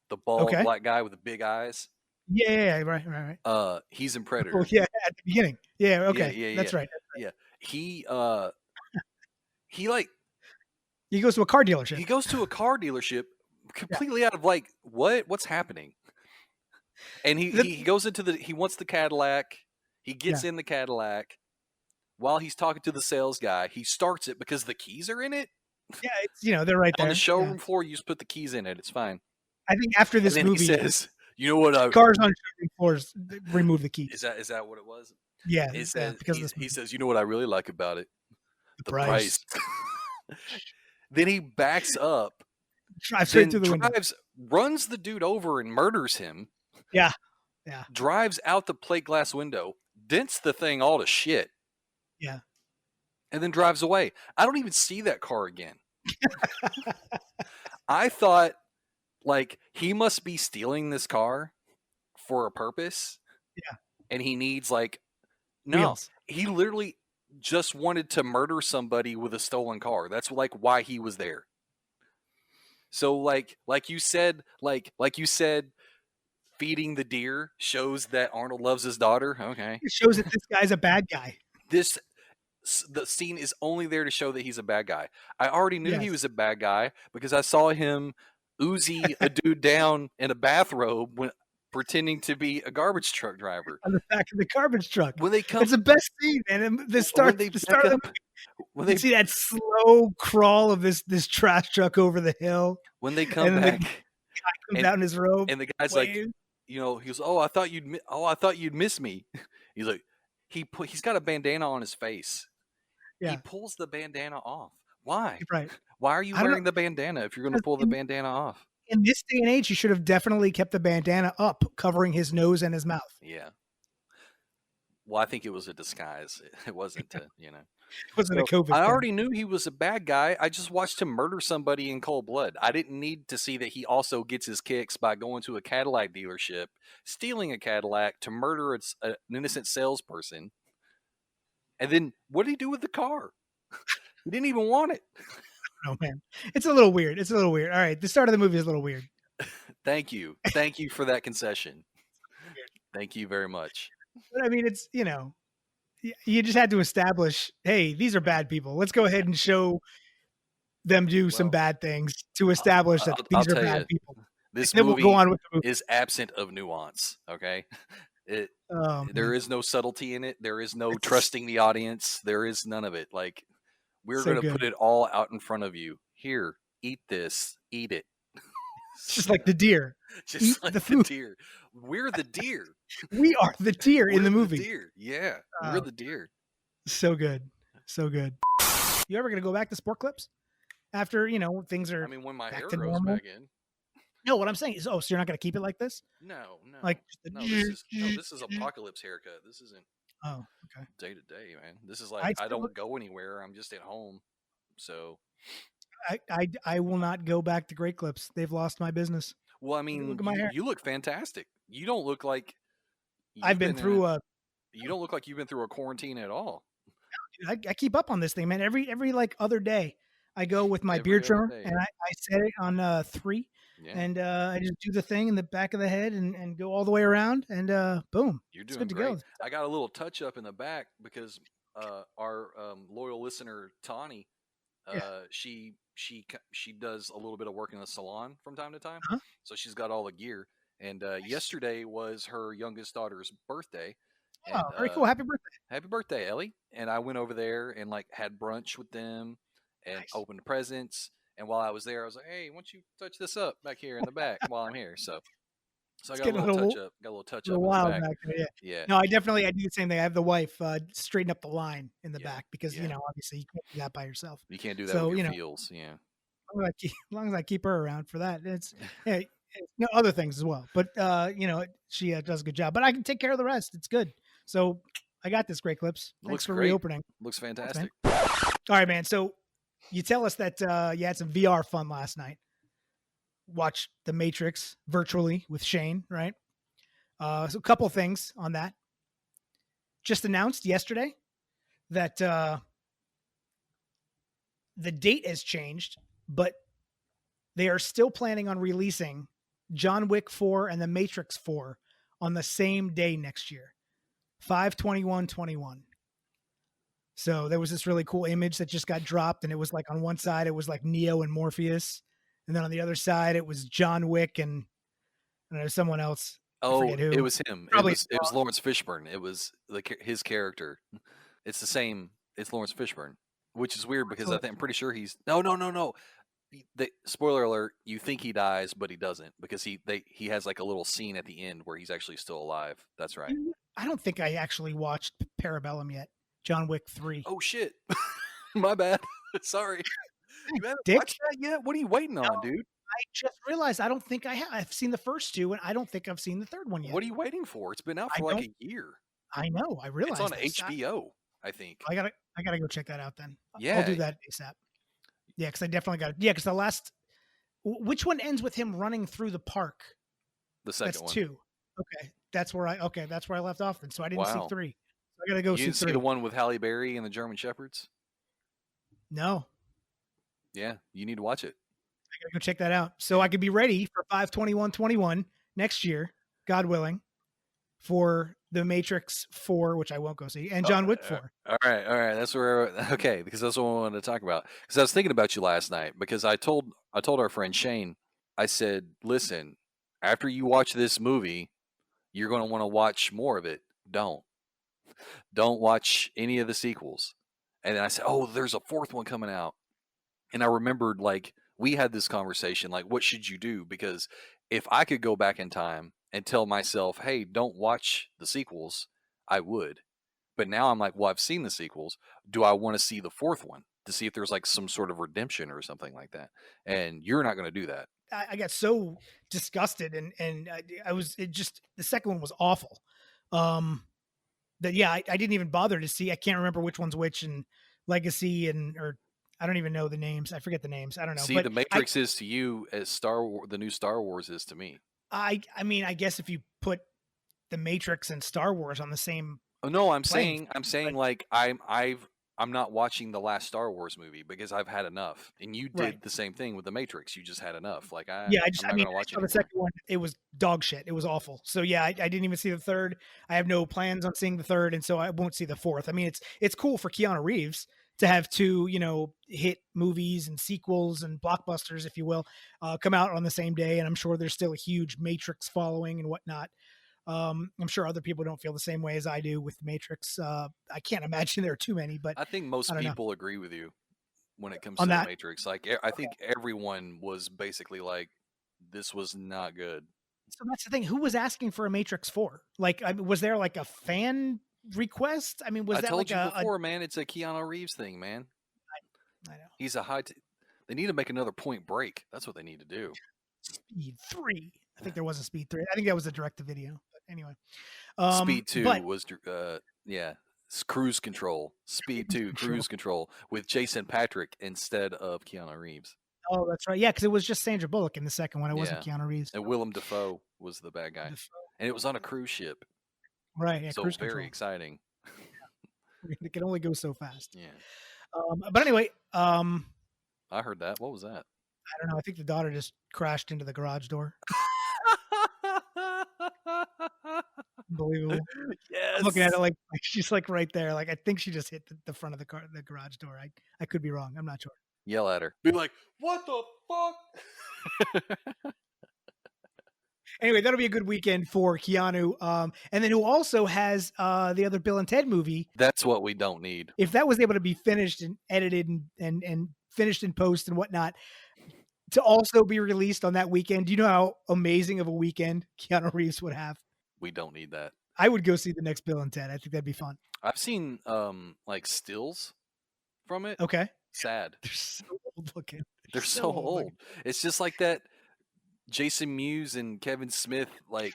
The bald black guy with the big eyes. Yeah, right. He's in Predator. Oh, yeah, at the beginning. Yeah, okay. That's right. Yeah. He goes to a car dealership. He goes to a car dealership completely out of like, what's happening? And he goes into he wants the Cadillac. He gets in the Cadillac. While he's talking to the sales guy, he starts it because the keys are in it. Yeah, it's, they're right there. On the showroom floor, you just put the keys in it. It's fine. I think after this movie, he says, "You know what? Cars on showroom floors remove the keys." Is that what it was? Yeah, because he says, "You know what I really like about it? The price." Then he backs up, drives right through the window, runs the dude over and murders him. Yeah. Drives out the plate glass window, dents the thing all to shit. Yeah. And then drives away. I don't even see that car again. I thought, like, he must be stealing this car for a purpose. Yeah. And he needs, like, no, he literally just wanted to murder somebody with a stolen car. That's like why he was there. So like you said, feeding the deer shows that Arnold loves his daughter. Okay. It shows that this guy's a bad guy. The scene is only there to show that he's a bad guy. I already knew he was a bad guy because I saw him Uzi a dude down in a bathrobe when pretending to be a garbage truck driver on the back of the garbage truck. When they come, it's the best scene, man. The start of the movie, when You they see that slow crawl of this trash truck over the hill, when they come and then the guy back comes and out in his robe, and the guy's like, wave. he goes, "Oh, I thought you'd miss me." He's like, he's got a bandana on his face. He Yeah, pulls the bandana off. Why? you're right. Why are you I don't know, wearing the bandana if you're going to because pull the bandana off? in this day and age, he should have definitely kept the bandana up, covering his nose and his mouth. Yeah. Well, I think it was a disguise. It wasn't to. It wasn't a So COVID I thing. already knew he was a bad guy. I just watched him murder somebody in cold blood. I didn't need to see that he also gets his kicks by going to a Cadillac dealership, stealing a Cadillac to murder an innocent salesperson. And then what did he do with the car? He didn't even want it. Oh man, it's a little weird. It's a little weird. All right, the start of the movie is a little weird. Thank you. Thank you for that concession. Weird. Thank you very much. But I mean, it's you just had to establish, hey, these are bad people. Let's go ahead and show them do some Well, bad things to establish that I'll these are tell bad you, people. And this then we'll go movie on with the movie. is absent of nuance. Okay. It Oh There man, is no subtlety in it. There is no it's trusting the audience. There is none of it. Like, we're so going to put good. it all out in front of you. Here, eat this, eat it. It's just like the deer. Eat Just like the the food. deer. We're the deer. We are the deer in We're the the movie. deer. Yeah, we're Oh, the deer. so good. So good. You ever gonna go back to sport clips after things I are mean, when my back hair to grows normal? back in. No, what I'm saying is, so you're not gonna keep it like this? No, Like no, just the no. This is apocalypse haircut. This isn't oh, okay. day to day, man. This is like I I still don't look go anywhere. I'm just at home. So, I will not go back to Great Clips. They've lost my business. well, I Look mean, at my hair. you look fantastic. You don't look like I've you've been been in it. through a You don't look like you've been through a quarantine at all. I keep up on this thing, man. Every like other day, I go with my beard Every other trimmer day. and I set it on 3, Yeah, and I just do the thing in the back of the head and go all the way around, and boom, you're it's doing good to go. great. I got a little touch up in the back because our loyal listener Tawny, Yeah. she does a little bit of work in the salon from time to time, Uh-huh. so she's got all the gear. And Nice. yesterday was her youngest daughter's birthday, Oh, and very cool. Happy birthday. happy birthday, Ellie. And I went over there and like had brunch with them and Nice. opened presents. And while I was there, I was like, "Hey, why don't you touch this up back here in the back while I'm here?" So I It's got a getting little touch up, in the wild back. back there. Yeah. Yeah, No, I do the same thing. I have the wife straighten up the line in the yeah, back because yeah. obviously you can't do that by yourself. You can't do that with So your feels. Yeah. as long as I keep her around for that, yeah, no other things as well. But she does a good job. But I can take care of the rest. It's good. So I got this. Great Clips. It Thanks looks for great. reopening. Looks Thanks, man. fantastic. All right, man. So you tell us that you had some VR fun last night. Watch The Matrix virtually with Shane, right? So a couple things on that. Just announced yesterday that the date has changed, but they are still planning on releasing John Wick 4 and The Matrix 4 on the same day next year, 5/21/21. So there was this really cool image that just got dropped, and it was like on one side it was like Neo and Morpheus, and then on the other side it was John Wick and I don't know someone else. I Oh, forget it who. was him. Probably It was Lawrence Fishburne. It was his character. It's the same. It's Lawrence Fishburne, which is weird because I'm pretty sure he's no. Spoiler alert: you think he dies, but he doesn't because he has like a little scene at the end where he's actually still alive. That's right. I don't think I actually watched Parabellum yet. John Wick 3. Oh shit, my bad. Sorry, you haven't Dick. watched that yet. What are you waiting No, on, dude? I just realized I don't think I have. I've seen the first two, and I don't think I've seen the third one yet. What are you waiting for? It's been out I for like don't. a year. I know. I It's on realized this. HBO, I think. I gotta go check that out then. I'll do Yeah, that ASAP. Yeah, because I definitely got it. Yeah, because the last. Which one ends with him running through the park? the That's second one. 2. Okay, that's where I left off. Then, so I didn't see Wow. 3. So I gotta go You see didn't see 3. the one with Halle Berry and the German Shepherds? No, Yeah, you need to watch it. I gotta go check that out so I could be ready for 5/21/21 next year, God willing, for The Matrix 4, which I won't go see, and John Wick 4. All right. That's where okay, because that's what I wanted to talk about. Because I was thinking about you last night because I told our friend Shane, I said, listen, after you watch this movie, you're going to want to watch more of it. Don't watch any of the sequels. And then I said, "Oh, there's a fourth one coming out." And I remembered, like, we had this conversation, like, what should you do? Because if I could go back in time and tell myself, "Hey, don't watch the sequels," I would. But now I'm like, "Well, I've seen the sequels. Do I want to see the fourth one to see if there's like some sort of redemption or something like that?" And you're not going to do that. I got so disgusted, and I was, it just, the second one was awful. Um, that yeah, I didn't even bother to see. I can't remember which one's which, and Legacy, and or I don't even know the names. I forget the names. I don't know, See, but the Matrix is to you as the new Star Wars is to me. I mean, I guess if you put the Matrix and Star Wars on the same Oh, no, playing I'm field, saying but like I'm not watching the last Star Wars movie because I've had enough. And you right. did the same thing with the Matrix. You just had enough. Like Yeah, I'm not I mean, going to I watch saw the anymore. second one. It was dog shit. It was awful. So yeah, I didn't even see the third. I have no plans on seeing the third, and so I won't see the fourth. I mean, it's cool for Keanu Reeves to have two, hit movies and sequels and blockbusters, if you will, come out on the same day. And I'm sure there's still a huge Matrix following and whatnot. I'm sure other people don't feel the same way as I do with the Matrix. I can't imagine there are too many, but I think I most don't know people agree with you when it comes on to the that. Matrix. Like I think everyone was basically like, this was not good. So that's the thing. Who was asking for a Matrix 4? Like, I mean, was there like a fan request? I mean, was I that told like you a before, man. It's a Keanu Reeves thing, man. I know. He's a they need to make another Point Break. That's what they need to do. Speed 3. I think there was a Speed 3. I think that was a direct to video. But anyway. Speed But 2 was yeah, Cruise Control. Speed 2 control. Cruise Control with Jason Patrick instead of Keanu Reeves. Oh, that's right. Yeah, because it was just Sandra Bullock in the second one. It wasn't Yeah. Keanu Reeves. And Willem Dafoe was the bad guy. Defoe. And it was on a cruise ship. Right. Yeah, So cruise very control. exciting. It can only go so fast. Yeah. But anyway, I heard that. What was that? I don't know. I think the daughter just crashed into the garage door. Unbelievable. I'm looking at it Yes. like she's like right there. Like I think she just hit the front of the garage door. I could be wrong. I'm not sure. Yell at her. Be like, "What the fuck?" Anyway, that'll be a good weekend for Keanu. And then who also has the other Bill and Ted movie. That's what we don't need. If that was able to be finished and edited and finished in post and whatnot, to also be released on that weekend, do you know how amazing of a weekend Keanu Reeves would have? We don't need that. I would go see the next Bill and Ted. I think that'd be fun. I've seen like stills from it. Okay. Sad. They're so old looking. They're so old. It's just like that Jason Mewes and Kevin Smith, like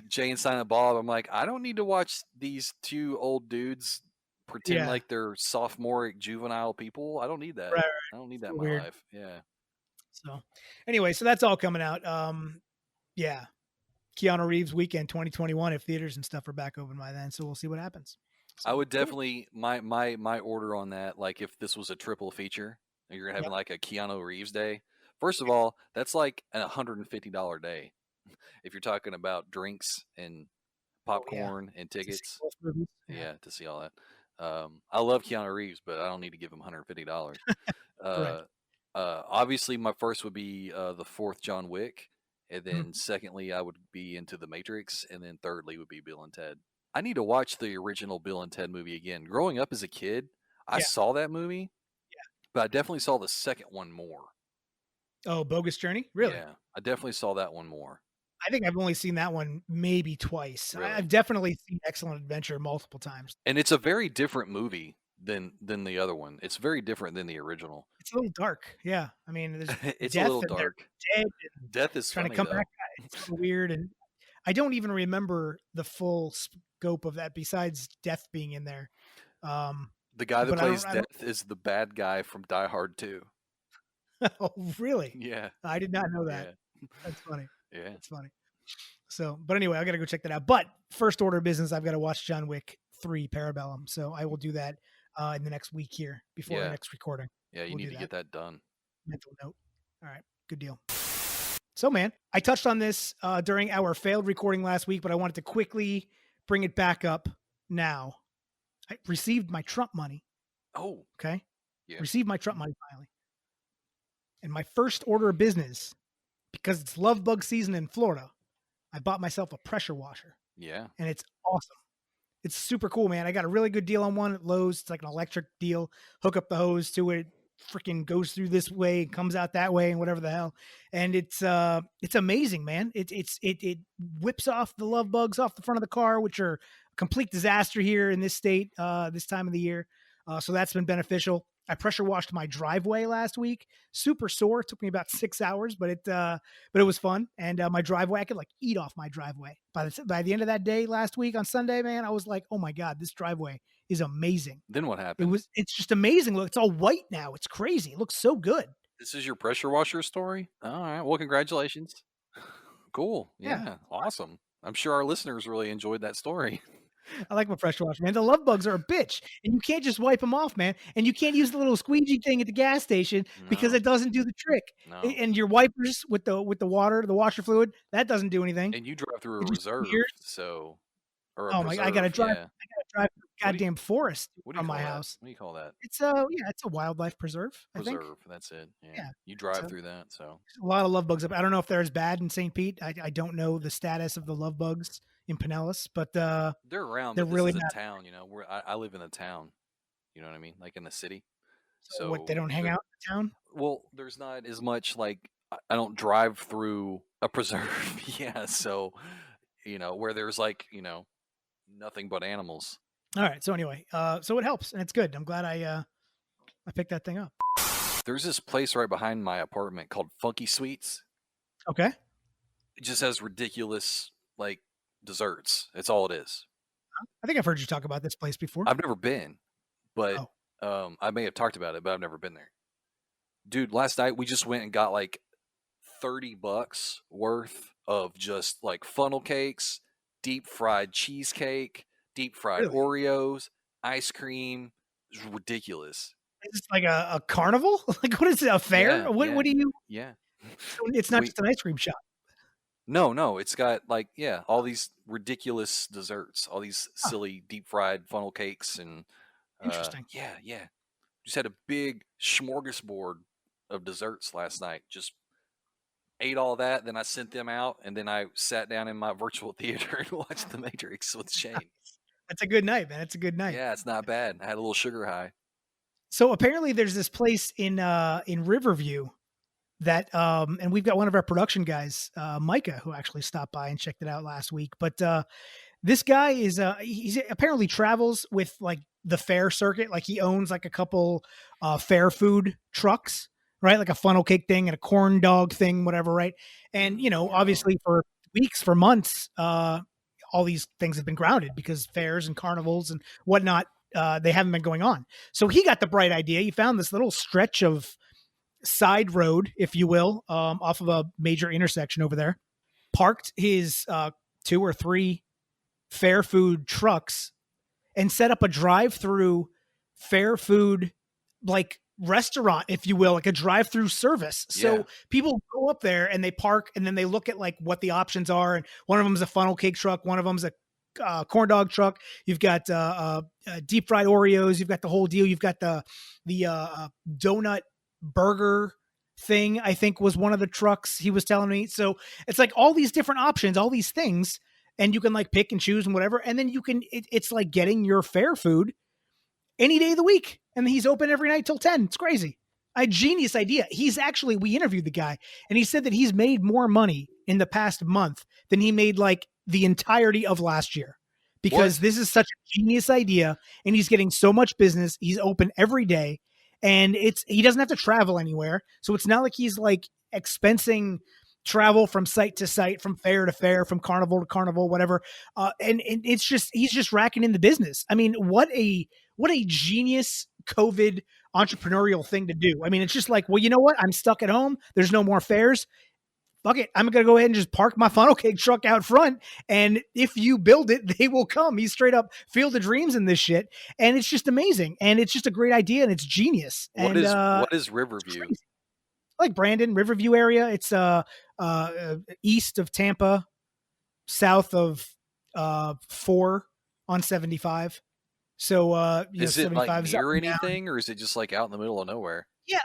Jay and Silent Bob. I'm like, I don't need to watch these two old dudes pretend Yeah. like they're sophomoric juvenile people. I don't need that. Right. I don't need that So in my weird. life. Yeah. So anyway, so that's all coming out. Yeah. Keanu Reeves weekend 2021 if theaters and stuff are back open by then. So we'll see what happens. I So would cool. definitely my order on that, like if this was a triple feature, and you're having Yep. like a Keanu Reeves day. First of all, that's like a $150 day. If you're talking about drinks and Oh yeah. popcorn and To see tickets, both movies. Yeah. yeah, to see all that. I love Keanu Reeves, but I don't need to give him $150. Correct. Uh, Obviously, my first would be the fourth John Wick, and Mhm. then secondly, I would be into the Matrix, and then thirdly would be Bill and Ted. I need to watch the original Bill and Ted movie again. Growing up as a kid, I Yeah. saw that movie, but I definitely saw the second one more. Oh, Bogus Journey? Really? Yeah, I definitely saw that one more. I think I've only seen that one maybe twice. Really. I've definitely seen Excellent Adventure multiple times. And it's a very different movie than the other one. It's very different than the original. It's a little dark. Yeah. I mean, there's It's a death little and they're dark. dead and Death is trying to funny come back. though. It's a little weird. And I don't even remember the full scope of that besides death being in there. The guy that But plays I don't, Death is the bad guy from Die Hard 2. oh, really? Yeah, I did not know that. yeah, That's funny. yeah, That's funny. So, but anyway, I got to go check that out. But first order of business, I've got to watch John Wick 3 Parabellum. So I will do that in the next week here before our yeah, next recording. yeah. You We'll need do to that. get that done. Mental note. All right. Good deal. So, man, I touched on this during our failed recording last week, but I wanted to quickly bring it back up now. I received my Trump money. Oh, Okay. yeah, Received my Trump money finally. And my first order of business, because it's love bug season in Florida, I bought myself a pressure washer yeah. and it's awesome. It's super cool, man. I got a really good deal on one at Lowe's. It's like an electric deal. Hook up the hose to it, freaking goes through this way, comes out that way, and whatever the hell. And it's amazing, man. It whips off the love bugs off the front of the car, which are a complete disaster here in this state this time of the year. So that's been beneficial. I pressure washed my driveway last week. Super sore. It took me about 6 hours, but it was fun. And my driveway, I could like eat off my driveway. By the end of that day last week on Sunday, man, I was like, oh my god, this driveway is amazing. Then what happened? It's just amazing. Look, it's all white now. It's crazy. It looks so good. This is your pressure washer story? All right. Well, congratulations. Cool. Yeah, Yeah. Awesome. I'm sure our listeners really enjoyed that story. I like my pressure washer, man. The love bugs are a bitch, and you can't just wipe them off, man. And you can't use the little squeegee thing at the gas station because No, it doesn't do the trick. no. And your wipers with the water, the washer fluid, that doesn't do anything. And you drive through a It just reserve, appears. so or a Oh my! I gotta preserve, drive. yeah. I gotta drive through a What do you goddamn forest what do you from call my that? house. What do you call that? It's a wildlife preserve. I think. Preserve. That's it. Yeah. Yeah. You drive So through that, so a lot of love bugs up. I don't know if they're as bad in St. Pete. I don't know the status of the love bugs in Pinellas, but they're around, they're but this really is a not. town, where I live in a town, you know what I mean? Like in the city. So what? They So don't hang out in town. well, there's not as much like I don't drive through a preserve. Yeah, so where there's like, nothing but animals. All right. So anyway, so it helps and it's good. I'm glad I picked that thing up. There's this place right behind my apartment called Funky Sweets. Okay. It just has ridiculous like desserts. It's all it is. I think I've heard you talk about this place before. I've never been, but Oh, I may have talked about it, but I've never been there. Dude, last night we just went and got like $30 worth of just like funnel cakes, deep fried cheesecake, deep fried really? Oreos, ice cream. It's ridiculous. Is this like a carnival? Like what is it? A fair? Yeah, What? yeah, What do you? yeah. So it's not We just an ice cream shop. no, it's got like all these ridiculous desserts, all these Huh, silly deep fried funnel cakes, and interesting. yeah. Just had a big smorgasbord of desserts last night. Just ate all that, then I sent them out, and then I sat down in my virtual theater and watched The Matrix with Shane. That's a good night, man. It's a good night. Yeah, it's not bad. I had a little sugar high. So apparently there's this place in Riverview that and we've got one of our production guys, Micah, who actually stopped by and checked it out last week. But this guy is he's apparently travels with like the fair circuit. Like he owns like a couple fair food trucks, right? Like a funnel cake thing and a corn dog thing, whatever, right? And Corn dog. obviously for weeks, for months, all these things have been grounded because fairs and carnivals and whatnot, they haven't been going on. So he got the bright idea. He found this little stretch of side road, if you will, off of a major intersection over there, parked his two or three fair food trucks and set up a drive-through fair food like restaurant, if you will, like a drive-through service. Yeah. So people go up there and they park and then they look at like what the options are. And one of them is a funnel cake truck. One of them's a corn dog truck. You've got deep fried Oreos. You've got the whole deal. You've got the donut burger thing, I think was one of the trucks he was telling me. So it's like all these different options, all these things, and you can like pick and choose and whatever. And then it's like getting your fair food any day of the week. And he's open every night till 10. It's crazy. A genius idea. We interviewed the guy and he said that he's made more money in the past month than he made like the entirety of last year because What? this is such a genius idea and he's getting so much business. He's open every day and he doesn't have to travel anywhere. So it's not like he's like expensing travel from site to site, from fair to fair, from carnival to carnival, whatever. And it's just, he's just racking in the business. I mean, what a genius COVID entrepreneurial thing to do. I mean, it's just like, well, you know what? I'm stuck at home. There's no more fairs. Fuck it. I'm going to go ahead and just park my funnel cake truck out front. And if you build it, they will come. He's straight up Field of Dreams in this shit. And it's just amazing. And it's just a great idea and it's genius. What And what is Riverview? like Brandon, Riverview area. It's east of Tampa, south of 4 on 75. So Is it like 75 is up near and down. anything, or is it just like out in the middle of nowhere? Yeah,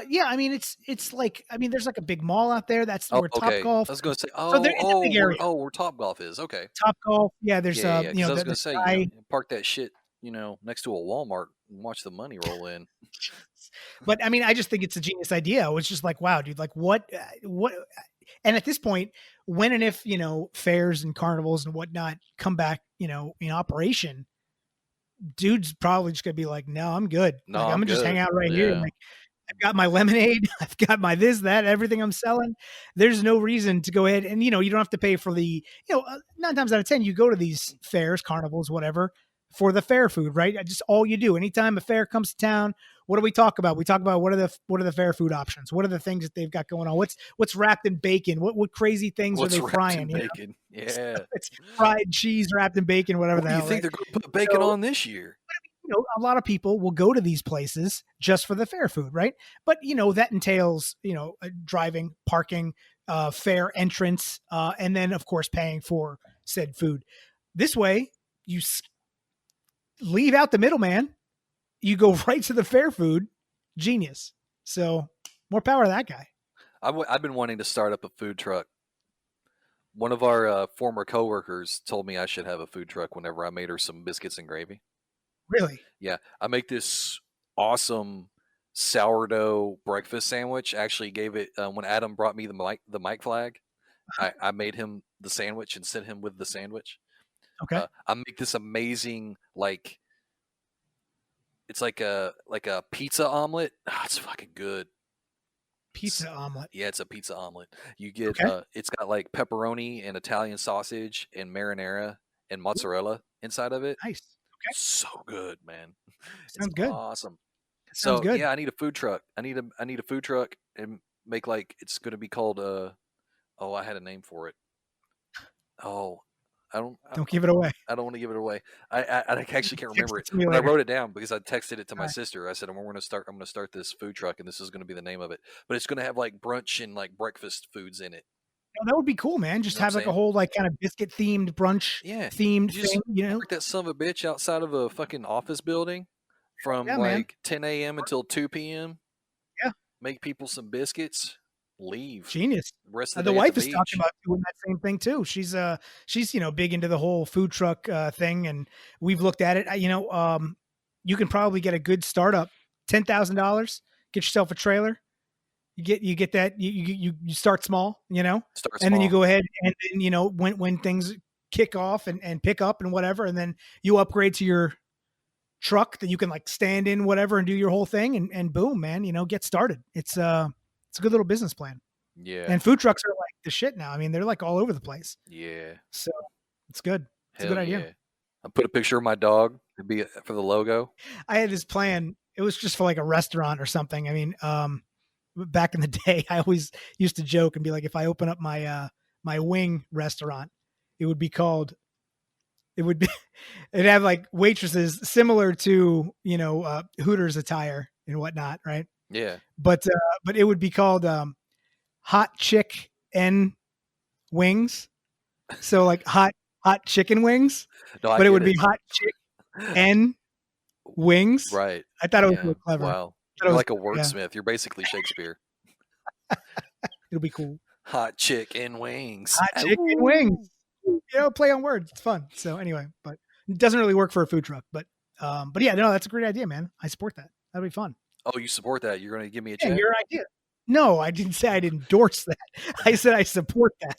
yeah. I mean, it's like I mean, there's like a big mall out there. That's Oh, where Top okay. Golf. I was gonna say, So there, it's a big area. where Top Golf is. Okay. Top Golf. Yeah, there's Yeah, yeah, yeah. you Because know I was the gonna say, Sky. park that shit, next to a Walmart and watch the money roll in. But I mean, I just think it's a genius idea. It's just like, wow, dude, like what? And at this point, when and if fairs and carnivals and whatnot come back, in operation, dude's probably just gonna be like, no, I'm good. No, Like I'm I'm gonna just hang good. out right here. Yeah. Like I've got my lemonade, I've got my this, that, everything I'm selling. There's no reason to go ahead and you don't have to pay for the 9 times out of 10 you go to these fairs, carnivals, whatever, for the fair food, right? Just all you do. Anytime a fair comes to town, what do we talk about? We talk about what are the fair food options? What are the things that they've got going on? What's wrapped in bacon? What crazy things are What's they wrapped in frying? bacon? So Yeah. it's fried cheese wrapped in bacon, whatever What the do you hell, think right? they're gonna put bacon So on this year? a lot of people will go to these places just for the fair food, right? But that entails driving, parking, fair entrance, and then of course paying for said food. This way, you leave out the middleman. You go right to the fair food. Genius. So more power to that guy. I've been wanting to start up a food truck. One of our former coworkers told me I should have a food truck whenever I made her some biscuits and gravy. Really? Yeah, I make this awesome sourdough breakfast sandwich. Actually, gave it when Adam brought me the mic flag. I made him the sandwich and sent him with the sandwich. Okay. I make this amazing it's like a pizza omelet. Ah, it's fucking good. Pizza omelet. Yeah, it's a pizza omelet. You get Okay. it's got like pepperoni and Italian sausage and marinara and Ooh, mozzarella inside of it. nice. Okay. So good, man. It's Sounds good. awesome. That sounds So good. yeah, I need a food truck. I need a food truck and make it's gonna be called oh, I had a name for it. Oh, I don't I, Don't give it away. I don't want to give it away. I actually can't Text remember it it, to me but I later. wrote it down because I texted it to All my right. sister. I said I'm gonna start this food truck and this is gonna be the name of it. But it's gonna have like brunch and like breakfast foods in it. No, that would be cool, man. You Just know what I'm have like a saying? whole like kind of biscuit themed brunch Yeah. themed You just thing. park that son of a bitch outside of a fucking office building from Yeah, man. like 10 a.m. until 2 p.m. Yeah, Make people some biscuits, leave. genius. The rest of the The day at the wife is talking beach. about doing that same thing too. She's big into the whole food truck thing, and we've looked at it. You can probably get a good startup, $10,000. Get yourself a trailer. You get that you start small, Start and then you small. go ahead and then when things kick off and pick up and whatever, and then you upgrade to your truck that you can like stand in whatever and do your whole thing, and boom, man, get started. It's a good little business plan. Yeah. And food trucks are like the shit now. I mean, they're like all over the place. Yeah. So it's good. It's a Hell good idea. yeah. I put a picture of my dog to be for the logo. I had this plan. It was just for like a restaurant or something. I mean, back in the day, I always used to joke and be like, if I open up my wing restaurant, it would be called. It would be. It'd have like waitresses similar to Hooters attire and whatnot, right? Yeah. But it would be called Hot Chick and Wings. So like hot chicken wings, No, I but it get would it. be hot chick and wings. Right. I thought it was Yeah. really clever. I Wow. thought it You're was like a yeah, wordsmith. You're basically Shakespeare. it'll be cool. Hot chick and wings. Hot chick and Ooh. wings. Play on words. It's fun. So anyway, but it doesn't really work for a food truck. But yeah, no, that's a great idea, man. I support that. That'd be fun. Oh, you support that? You're going to give me a Yeah, check? your idea. No, I didn't say I'd endorse that. I said I support that.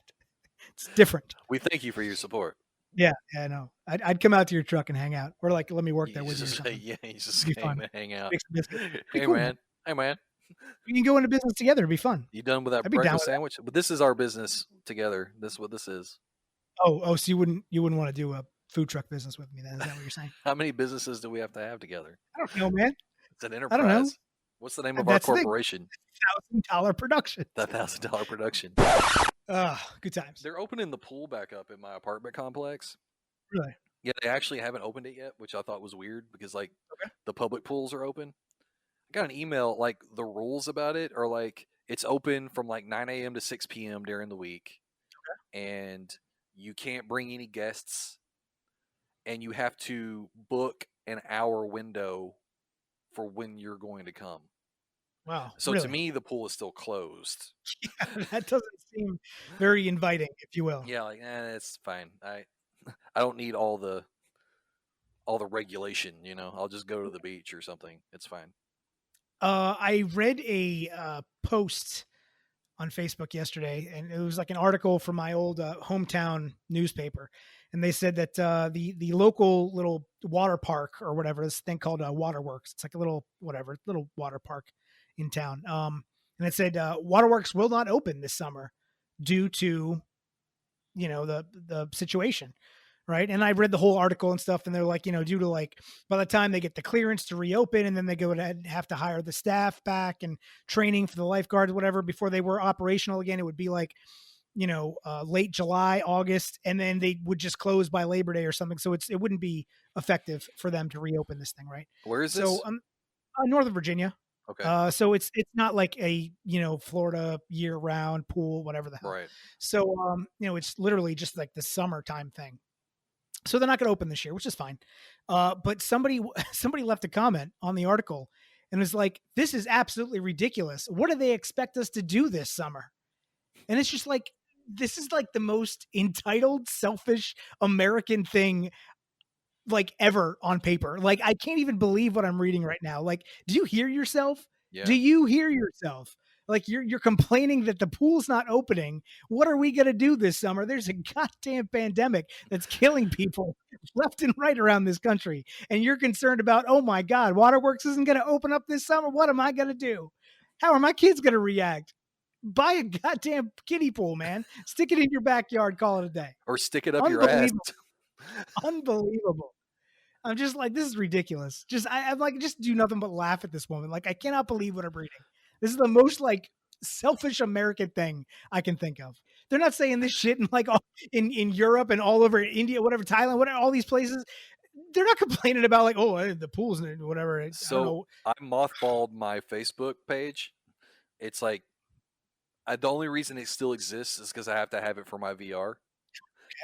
It's different. We thank you for your support. Yeah, I know. I'd come out to your truck and hang out, or like let me work there with you or something. Yeah, you just It'd be came fun. and hang out. Make some biscuits. Be Hey cool, man. man. Hey man. We can go into business together. It'd be fun. You done with that I'd be down breakfast with that. sandwich? But this is our business together. This is what this is. Oh, so you wouldn't want to do a food truck business with me then? Is that what you're saying? How many businesses do we have to have together? I don't know, man. It's an I don't know. enterprise. What's the name of our That's the thing. corporation? $1,000 production. The $1,000 production. Good times. They're opening the pool back up in my apartment complex. Really? Yeah, they actually haven't opened it yet, which I thought was weird because like Okay. the public pools are open. I got an email like the rules about it are like it's open from like 9 a.m. to 6 p.m. during the week, and you can't bring any guests, and you have to book an hour window for when you're going to come. Wow, So to really? me, the pool is still closed. That doesn't seem very inviting, if you will. Yeah, like it's fine. I don't need all the regulation. I'll just go to the beach or something. It's fine. I read a post on Facebook yesterday, and it was like an article from my old hometown newspaper, and they said that the local little water park or whatever, this thing called Waterworks. It's like a little whatever little water park in town. And it said Waterworks will not open this summer due to the situation, right? And I read the whole article and stuff, and they're like, due to like by the time they get the clearance to reopen, and then they go to have to hire the staff back and training for the lifeguards, whatever, before they were operational again, it would be like late July, August, and then they would just close by Labor Day or something. So it wouldn't be effective for them to reopen this thing, right? Where is So this? Northern Virginia. Okay, So it's not like a Florida year round pool, whatever the hell. right. So it's literally just like the summertime thing. So they're not going to open this year, which is fine. But somebody somebody left a comment on the article and was like, "This is absolutely ridiculous. What do they expect us to do this summer?" And it's just like this is like the most entitled, selfish American thing like ever on paper. Like I can't even believe what I'm reading right now. Like, do you hear yourself? Do Yeah. you hear yourself? Like you're complaining that the pool's not opening. What are we gonna do this summer? There's a goddamn pandemic that's killing people left and right around this country. And you're concerned about, oh my God, Waterworks isn't gonna open up this summer. What am I gonna do? How are my kids gonna react? Buy a goddamn kiddie pool, man. Stick it in your backyard, call it a day. Or stick it up your ass. Unbelievable. Unbelievable. I'm just like, this is ridiculous. I'm like, just do nothing but laugh at this woman. Like, I cannot believe what I'm reading. This is the most like selfish American thing I can think of. They're not saying this shit in like in Europe and all over India, whatever, Thailand, whatever, all these places. They're not complaining about like, oh, the pools and whatever. I don't So know. I mothballed my Facebook page. It's like the only reason it still exists is because I have to have it for my VR.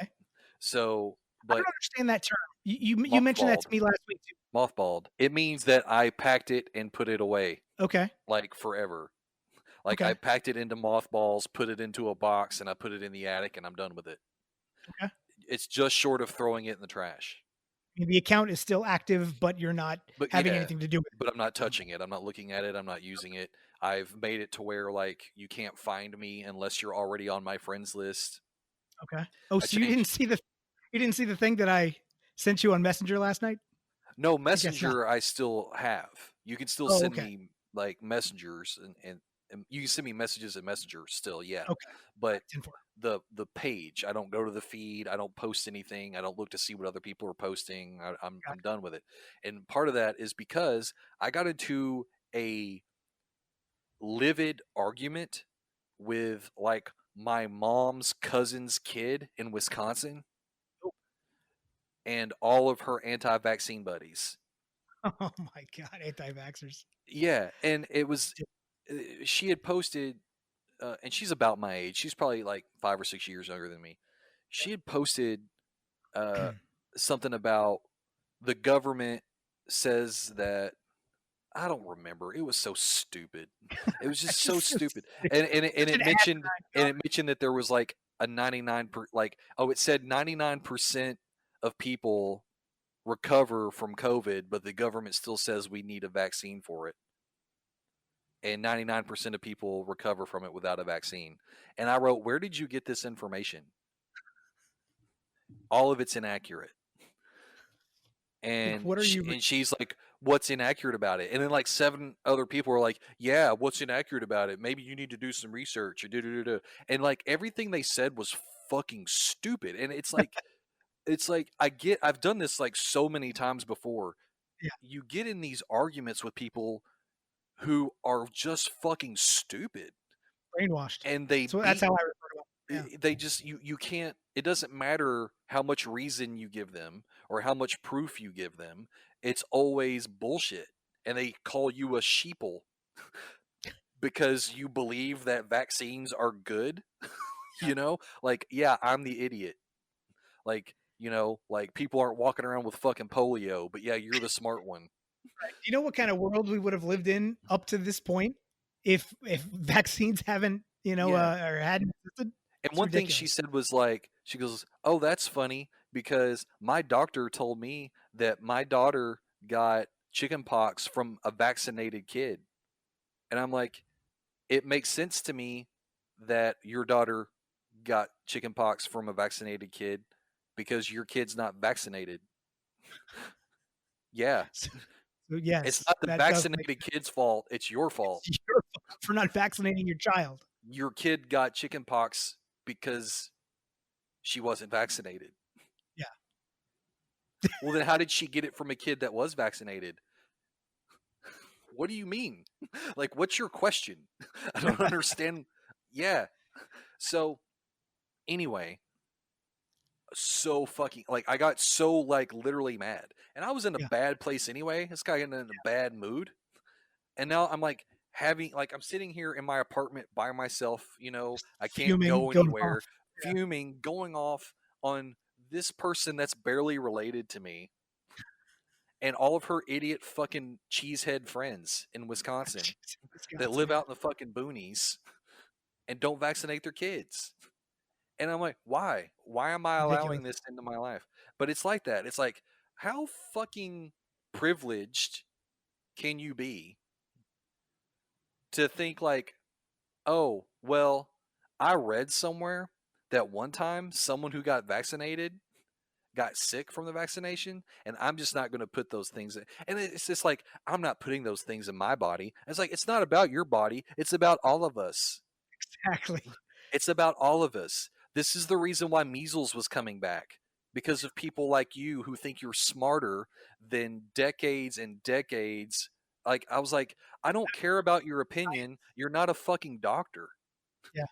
Okay. So, I don't but understand that term. You mentioned that to mothballed, me last week too. mothballed. It means that I packed it and put it away Okay. like forever. Like I Okay. packed it into mothballs, put it into a box, and I put it in the attic, and I'm done with it. Okay. It's just short of throwing it in the trash. I mean, the account is still active, but you're not But having yeah, anything to do with but I'm not it. touching it. I'm not looking at it. I'm not using it. I've made it to where like you can't find me unless you're already on my friends list. Okay. Oh, I so changed. you didn't see the thing that I sent you on Messenger last night? No, I guess not. Messenger I still have. You can still Oh, send okay. me like messengers and you can send me messages in Messenger still, yeah. Okay. All right. But 10 4. the page, I don't go to the feed, I don't post anything, I don't look to see what other people are posting. I'm Gotcha. done with it. And part of that is because I got into a livid argument with like my mom's cousin's kid in Wisconsin Oh, and all of her anti-vaccine buddies. oh my God. Anti vaxxers. Yeah, and it was she had posted and she's about my age. She's probably like 5 or 6 years younger than me. She had posted uh something about the government says that I don't remember. It was so stupid. It was just so Just so stupid. stupid. And Such it an mentioned asinine that there was like a it said 99% of people recover from COVID, but the government still says we need a vaccine for it. And 99% of people recover from it without a vaccine. And I wrote, "Where did you get this information? All of it's inaccurate." like, And what are you? she's like, "What's inaccurate about it?" And then like 7 other people were like, "Yeah, what's inaccurate about it? Maybe you need to do some research." Or do. And like everything they said was fucking stupid. And it's like I've done this like so many times before. Yeah, You get in these arguments with people who are just fucking stupid, brainwashed. and they So that's how beat I refer to them. Yeah. they just you can't, it doesn't matter how much reason you give them or how much proof you give them, it's always bullshit, and they call you a sheeple because you believe that vaccines are good. Yeah. Like, yeah, I'm the idiot. Like, like people aren't walking around with fucking polio, but yeah, you're the smart one. You know what kind of world we would have lived in up to this point if vaccines haven't, Yeah. or hadn't existed? And It's one thing she ridiculous. said was like, she goes, "Oh, that's funny because my doctor told me that my daughter got chicken pox from a vaccinated kid." And I'm like, "It makes sense to me that your daughter got chicken pox from a vaccinated kid because your kid's not vaccinated." Yeah. So, so It's yes, not the that does make vaccinated kid's fault, it's your fault. it's your fault for not vaccinating your child. Your kid got chicken pox because she wasn't vaccinated. Yeah. Well, then how did she get it from a kid that was vaccinated? What do you mean? Like, what's your question? I don't understand. Yeah. So, anyway, so fucking like I got so like literally mad, and I was in a Yeah. bad place anyway. This guy getting in a bad mood, and now I'm like having like I'm sitting here in my apartment by myself. I can't Fuming, go going off. anywhere, fuming, going off on this person that's barely related to me and all of her idiot fucking cheesehead friends in Wisconsin that Wisconsin, live yeah. out in the fucking boonies and don't vaccinate their kids. And I'm like, why? Why am I Ridiculous. allowing this into my life? But it's like that. It's like, how fucking privileged can you be to think like, oh, well, I read somewhere that one time someone who got vaccinated got sick from the vaccination, and I'm just not going to put those things in. And it's just like, I'm not putting those things in my body. It's like, it's not about your body, it's about all of us. Exactly. It's about all of us. This is the reason why measles was coming back, because of people like you who think you're smarter than decades and decades. Like, I was like, I don't care about your opinion. You're not a fucking doctor. Yeah.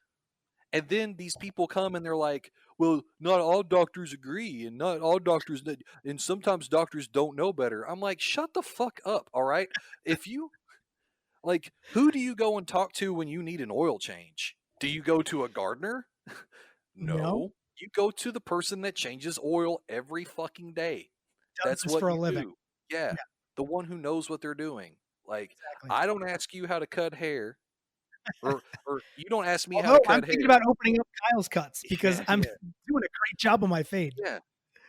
And then these people come and they're like, well, not all doctors agree, and not all doctors, and sometimes doctors don't know better. I'm like, shut the fuck up, all right? If you, like, who do you go and talk to when you need an oil change? Do you go to a gardener? No, No. You go to the person that changes oil every fucking day. does That's this what for a you living. do. Yeah. Yeah, The one who knows what they're doing. Like, exactly. I don't ask you how to cut hair, or you don't ask me how to Although I'm cut thinking hair. about opening up Kyle's Cuts because Yeah, I'm yeah, doing a great job on my fade. yeah.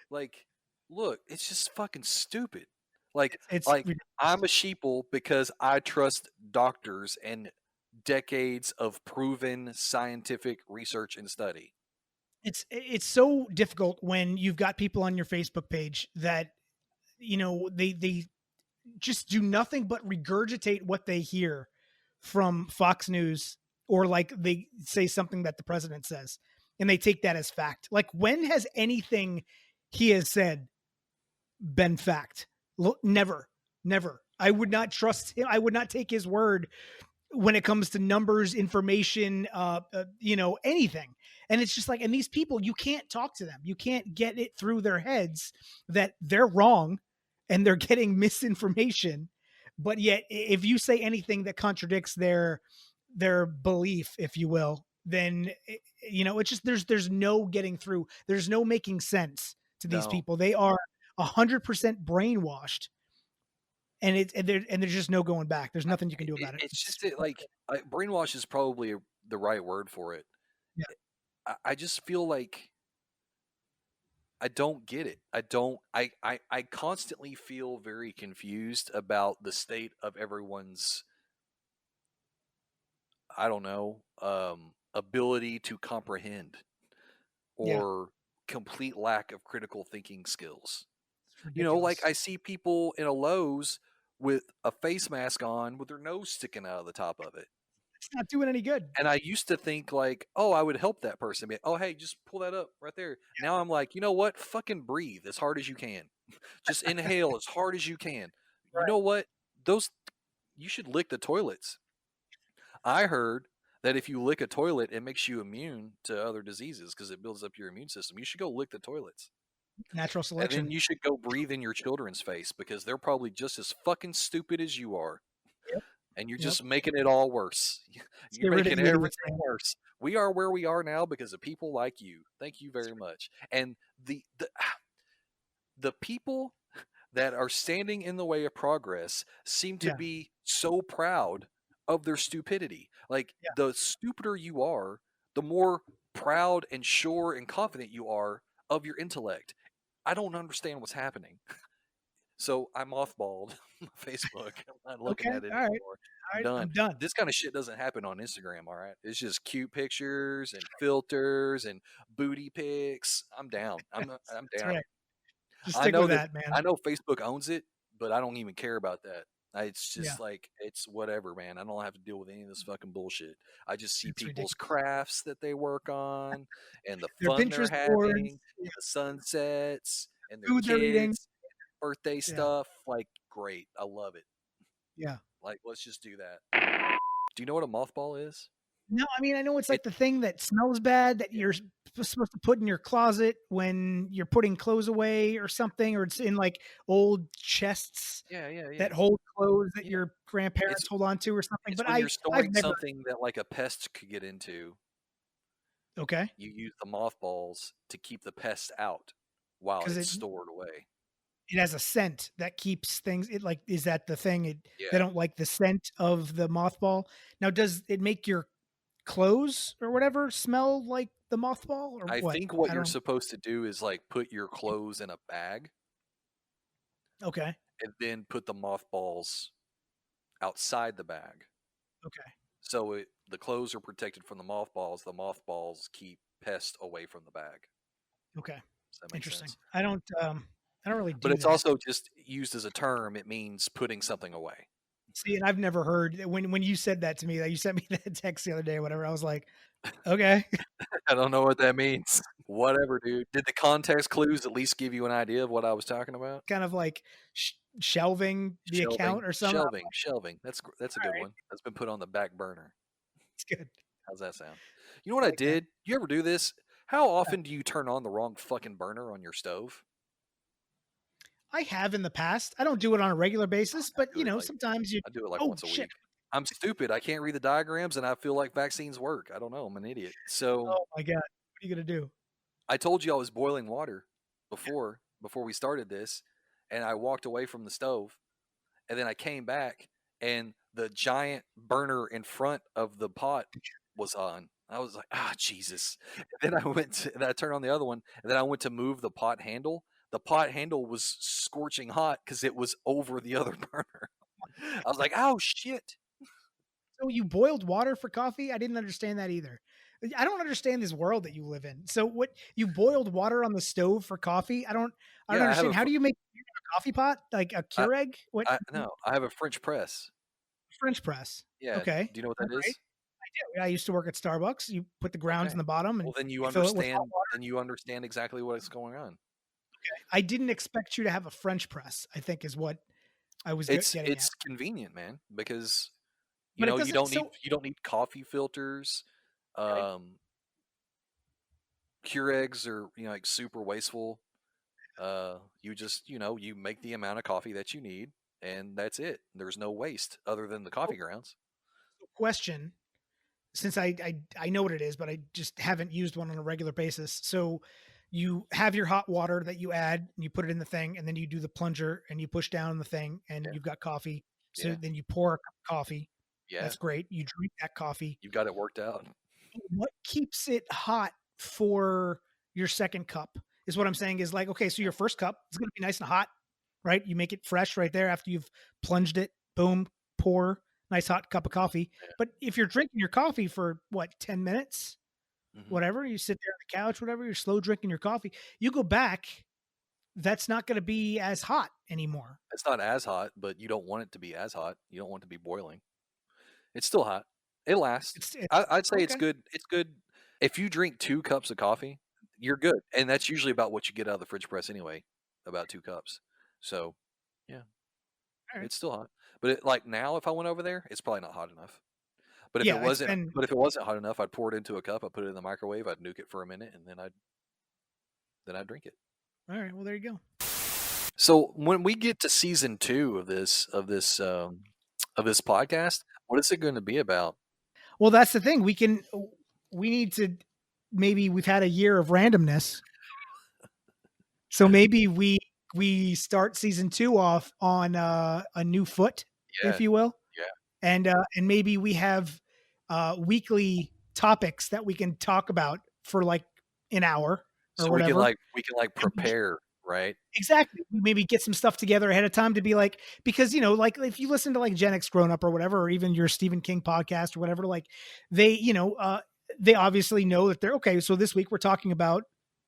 Like, look, it's just fucking stupid. Like, It's like I'm a sheeple because I trust doctors and decades of proven scientific research and study. it's so difficult when you've got people on your Facebook page that they just do nothing but regurgitate what they hear from Fox News, or like they say something that the president says and they take that as fact. Like, when has anything he has said been fact? Never, never. I would not trust him. I would not take his word when it comes to numbers, information, anything. And it's just like, and these people, you can't talk to them. You can't get it through their heads that they're wrong and they're getting misinformation. But yet, if you say anything that contradicts their belief, if you will, then it's just there's no getting through. There's no making sense to these No, people. They are 100% brainwashed, and there's just no going back. There's nothing you can do about it. it's It's just like brainwash is probably the right word for it. yeah, I just feel like I don't get it. I don't. I constantly feel very confused about the state of everyone's, I don't know, ability to comprehend yeah, or complete lack of critical thinking skills. it's Like ridiculous. I see people in a Lowe's with a face mask on with their nose sticking out of the top of it. It's not doing any good. And I used to think like, oh, I would help that person. Be like, oh, hey, just pull that up right there. Now I'm like, you know what? Fucking breathe as hard as you can. Just inhale as hard as you can. You know Right. what? Those You should lick the toilets. I heard that if you lick a toilet, it makes you immune to other diseases because it builds up your immune system. You should go lick the toilets. Natural And then selection. you should go breathe in your children's face because they're probably just as fucking stupid as you are. Yep. And you're Yep. just making it all worse. Let's You're get rid of making the idiots everything now. worse. We are where we are now because of people like you. Thank you very much. And the the people that are standing in the way of progress seem to Yeah. be so proud of their stupidity. Like, Yeah. the stupider you are, the more proud and sure and confident you are of your intellect. I don't understand what's happening. So I mothballed Facebook. I'm not looking Okay. at it All right. anymore. All I'm right. done. I'm done. This kind of shit doesn't happen on Instagram, all right? It's just cute pictures and filters and booty pics. I'm down. I'm That's down. right. Just I stick know with that that, man. I know Facebook owns it, but I don't even care about that. It's Yeah. just like, it's whatever, man. I don't have to deal with any of this fucking bullshit. I just see It's people's ridiculous. crafts that they work on and the Their fun they're Pinterest having boards, yeah, and the sunsets and their food they're eating. kids, birthday Yeah. stuff. Like, great. I love it. Yeah. Like, let's just do that. Do you know what a mothball is? No, I mean, I know it's It like the thing that smells bad that Yeah. you're supposed to put in your closet when you're putting clothes away or something, or it's in like old chests Yeah, yeah, that yeah. hold clothes that Yeah. your It's grandparents hold on to or something. it's But when you're I've storing never. something that, like, a pest could get into. Okay, You use the mothballs to keep the pests out while because it's stored away. it has a scent that keeps things. It like is that the thing? They Yeah. don't like the scent of the mothball. Now, does it make your clothes or whatever smell like the mothball or I what? think what I you're don't. supposed to do is, like, put your clothes in a bag Okay, and then put the mothballs outside the bag. okay, So the clothes are protected from the mothballs keep pests away from the bag. okay. Does that make Interesting. sense? I don't really But do it's that. also just used as a term, it means putting something away. See, and I've never heard when you said that to me, that you sent me that text the other day, whatever. I was like, okay, I don't know what that means. Whatever, dude. Did the context clues at least give you an idea of what I was talking about? kind of like shelving the Shelving, account or something. shelving, shelving. That's a All good right, one. That's been put on the back burner. it's good. How's that sound? You know what I I like that. did? You ever do this? How Yeah. often do you turn on the wrong fucking burner on your stove? I have in the past. I don't do it on a regular basis, I but do it like sometimes you. I do it like Oh once a shit! week. I'm stupid. I can't read the diagrams and I feel like vaccines work. I don't know. I'm an idiot. So Oh my god! What are you gonna do? I told you I was boiling water before we started this, and I walked away from the stove, and then I came back, and the giant burner in front of the pot was on. I was like, ah, Jesus. And then then I turned on the other one, and then I went to move the pot handle. The pot handle was scorching hot because it was over the other burner. I was like, oh shit. So you boiled water for coffee? I didn't understand that either. I don't understand this world that you live in. So what you boiled water on the stove for coffee? I don't Yeah, understand. How do you make a coffee pot? Like a I, Keurig? What no, I have a French press. French press? Yeah. Okay. Do you know what All that right. is? Yeah, I used to work at Starbucks. You put the grounds Okay. in the bottom Well, and you fill it with hot water. then you understand exactly what's going on. I didn't expect you to have a French press, I think is what I was getting It's at. convenient, man, because But it doesn't you don't need coffee filters. okay. Um, Keurigs are, like, super wasteful. You just, you make the amount of coffee that you need, and that's it. There's no waste other than the So, coffee grounds. question, since I know what it is, but I just haven't used one on a regular basis. So you have your hot water that you add and you put it in the thing, and then you do the plunger and you push down the thing, and Yeah, you've got coffee. So yeah, then you pour a cup of coffee. yeah. That's great. You drink that coffee. You've got it worked out. What keeps it hot for your second cup is what I'm saying is like, okay, so your first cup is going to be nice and hot, right? You make it fresh right there after you've plunged it, boom, pour, nice hot cup of coffee. Yeah. But if you're drinking your coffee for what, 10 minutes, Hmm. whatever, you sit there on the couch, whatever, you're slow drinking your coffee, you go back, that's not going to be as hot anymore. It's not as hot, but you don't want it to be as hot. You don't want it to be boiling. It's still hot. It lasts. It's I'd say it's okay. good. It's good. If you drink 2 cups of coffee, you're good, and that's usually about what you get out of the fridge press anyway. About 2 cups. So, yeah, All right. it's still hot. But like now, if I went over there, it's probably not hot enough. Yeah, it's been, But if it wasn't hot enough, I'd pour it into a cup. I'd put it in the microwave. I'd nuke it for a minute, and then I'd drink it. all right. Well, there you go. So when we get to season 2 of this podcast, what is it going to be about? Well, that's the thing. We need to, maybe we've had a year of randomness. So maybe we we start season 2 off on a new foot, if Yeah, you will, yeah. and maybe we have weekly topics that we can talk about for like an hour or So whatever. we can like And we prepare, right? Exactly. We maybe get some stuff together ahead of time to be like, because like if you listen to like Gen X Grown Up or whatever, or even your Stephen King podcast or whatever, like they, they obviously know that they're okay. So this week we're talking about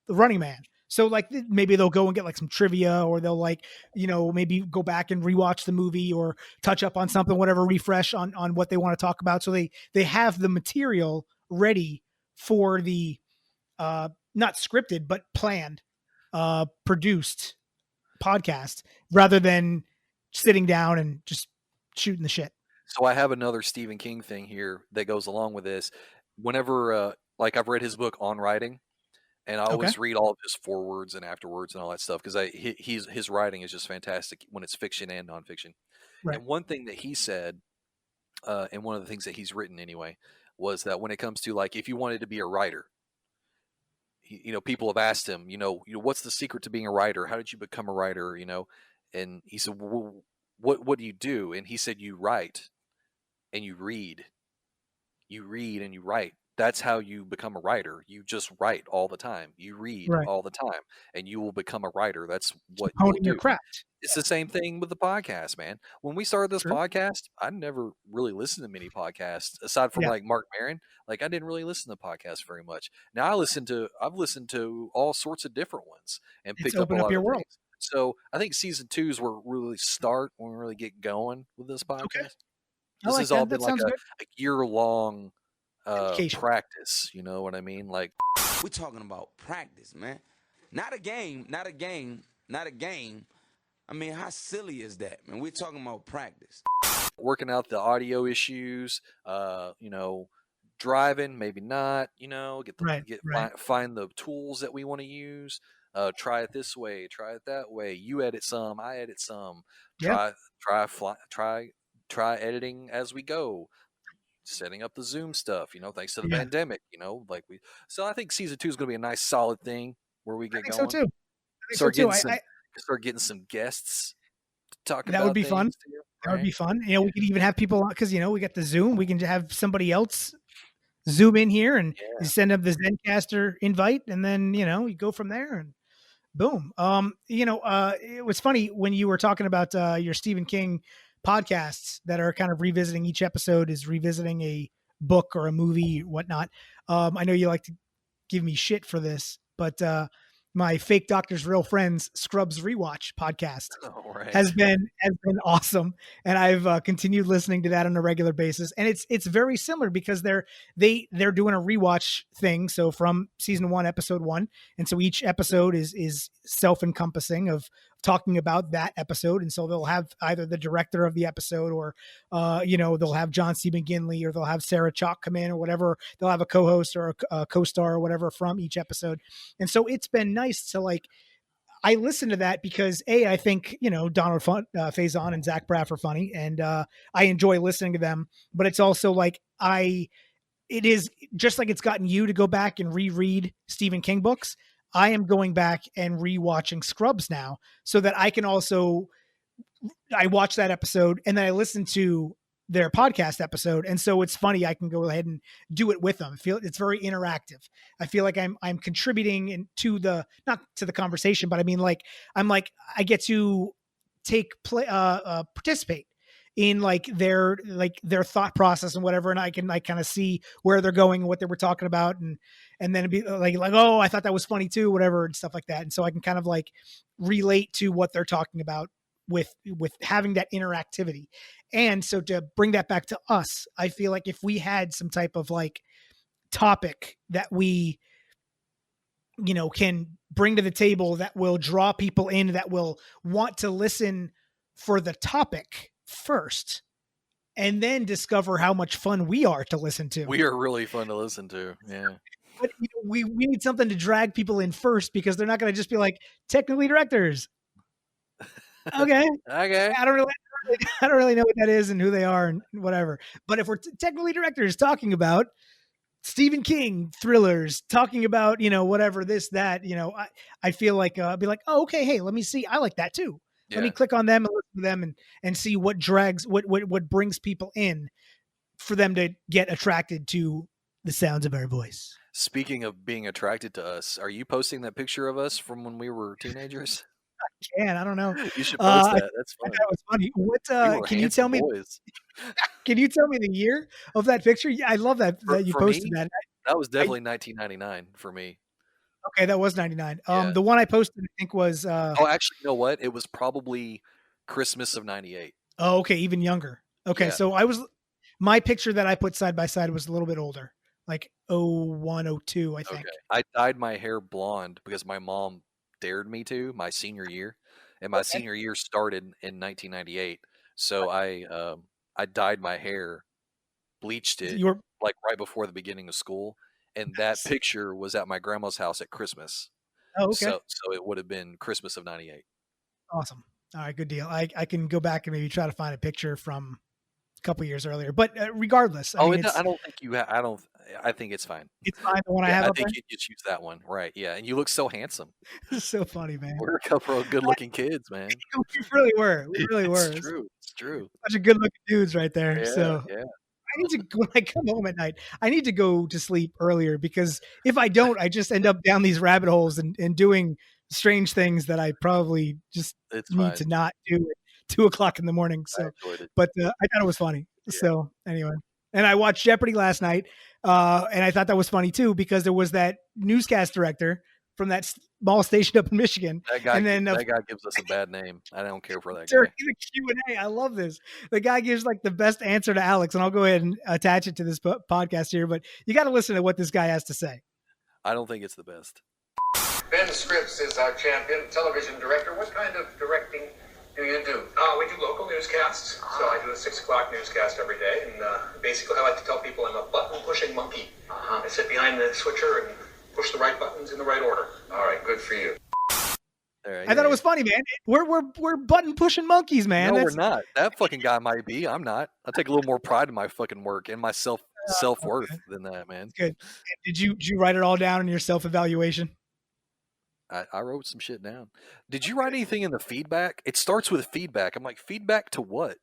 the Running Man. So like maybe they'll go and get like some trivia, or they'll like, maybe go back and rewatch the movie or touch up on something, whatever, refresh on what they want to talk about. So they have the material ready for the not scripted but planned, produced podcast, rather than sitting down and just shooting the shit. So I have another Stephen King thing here that goes along with this. Whenever, like, I've read his book on writing, and I Okay. always read all of his forewords and afterwords and all that stuff because his writing is just fantastic when it's fiction and nonfiction. Right. And one thing that he said, and one of the things that he's written anyway, was that when it comes to like if you wanted to be a writer, people have asked him, what's the secret to being a writer? How did you become a writer? And he said, well, what do you do? And he said, you write and you read. You read and you write. That's how you become a writer. You just write all the time. You read Right. all the time, and you will become a writer. That's what Keep you'll honing your do. craft. It's the same thing with the podcast, man. When we started this True. podcast, I never really listened to many podcasts aside from Yeah. like Mark Maron. Like I didn't really listen to podcasts very much. Now I've listened to all sorts of different ones and It's picked up a open up lot your of world. things. So I think season 2 is where we really start when we really get going with this Okay. podcast. I This like has all that. been That like sounds good. a year long Education. practice. You know what I mean? Like We're talking about practice, man. Not a game, not a game, not a game. I mean, how silly is that, man? We're talking about practice. working out the audio issues. Driving, maybe not. Right. Right. Find the tools that we want to use. Try it this way, try it that way. You edit some, I edit some. Yeah. Try editing as we go. Setting up the Zoom stuff, thanks to the Yeah. pandemic, so I think season 2 is going to be a nice solid thing where we I get think so going. too. I think so Start too. getting some start getting some guests to talk That would about be fun. things too, That would right? be fun. We could even have people on, because we got the Zoom. We can have somebody else Zoom in here, and you Yeah. send them the Zencaster invite, and then you go from there, and boom. It was funny when you were talking about your Stephen King podcasts that are kind of revisiting, each episode is revisiting a book or a movie, whatnot. I know you like to give me shit for this, but my Fake Doctors Real Friends Scrubs Rewatch podcast All right. has been awesome, and I've continued listening to that on a regular basis. And it's very similar because they're doing a rewatch thing. So from season 1, episode 1, and so each episode is self encompassing of talking about that episode. And so they'll have either the director of the episode, or they'll have John C. McGinley, or they'll have Sarah Chalk come in, or whatever. They'll have a co-host or a co-star or whatever from each episode. And so it's been nice to like, I listen to that because I think Donald Faison and Zach Braff are funny, and I enjoy listening to them. But it's also like it is just like it's gotten you to go back and reread Stephen King books. I am going back and rewatching Scrubs now, so that I can also I watch that episode and then I listen to their podcast episode. And so it's funny. I can go ahead and do it with them. It's very interactive. I feel like I'm contributing to not to the conversation, but I mean, I get to participate in their thought process and whatever. And I can kind of see where they're going and what they were talking about. And then it'd be like, oh, I thought that was funny too, whatever, and stuff like that. And so I can kind of like relate to what they're talking about with having that interactivity. And so to bring that back to us, I feel like if we had some type of like topic that we can bring to the table that will draw people in, that will want to listen for the topic first, and then discover how much fun we are to listen to. We are really fun to listen to. Yeah. But we need something to drag people in first, because they're not going to just be like technically directors. Okay. Okay. I don't really know what that is and who they are and whatever. But if we're technically directors talking about Stephen King thrillers, talking about, whatever, this, that, I feel like, I'd be like, oh, okay, hey, let me see. I like that too. Let me Yeah. click on them and listen to them and see what drags, what brings people in for them to get attracted to the sounds of our voice. Speaking of being attracted to us, are you posting that picture of us from when we were teenagers? And I don't know. You should post I that. That's thought fun. that was funny. We were Can you tell handsome me? boys. Can you tell me the year of that picture? Yeah, I love that you For posted me, that. that was I definitely 1999 for me. Okay, that was 99. Yeah. The one I posted, I think, was Oh, actually, you know what? It was probably Christmas of '98. oh, okay, even younger. Okay, Yeah. so my picture that I put side by side was a little bit older, like 01, 02, I think. Okay. I dyed my hair blonde because my mom dared me to my senior year, and my Okay. senior year started in 1998. So I dyed my hair, bleached it You were like right before the beginning of school, and that nice. picture was at my grandma's house at Christmas. Oh, okay. So it would have been Christmas of '98. Awesome. All right, good deal. I can go back and maybe try to find a picture from a couple years earlier. But regardless, I Oh, mean, I don't think you. I don't. I think it's fine. it's fine. The one I Yeah, have I up think there. you just use that one, right? Yeah, and you look so handsome. It's so funny, man. We're a couple of good-looking kids, man. We really were. We really It's were. true. It's true. Bunch of good looking dudes right there. Yeah, So yeah. I need to when I come home at night, I need to go to sleep earlier because if I don't, I just end up down these rabbit holes and doing strange things that I probably just It's need fine. to not do at 2 o'clock in the morning. I So, enjoyed it. but I thought it was funny. Yeah. So anyway, and I watched Jeopardy last night, and I thought that was funny too because there was that newscast director from that small station up in Michigan, and then That guy gives us a bad name. I don't care for that during guy. the Q&A. I love this. The guy gives like the best answer to Alex, and I'll go ahead and attach it to this podcast here, but you got to listen to what this guy has to say. I don't think it's the best. Ben Scripps is our champion television director. What kind of directing do you do? We do local newscasts. So I do a 6 o'clock newscast every day. And basically, I like to tell people I'm a button-pushing monkey. I sit behind the switcher and push the right buttons in the right order. All right, good for you. Right, I thought it was funny, man. We're button pushing monkeys, man. No, we're not. That fucking guy might be. I'm not. I take a little more pride in my fucking work and my self worth Okay. than that, man. Good. Did you write it all down in your self evaluation? I wrote some shit down. Did you write anything in the feedback? It starts with feedback. I'm like, feedback to what?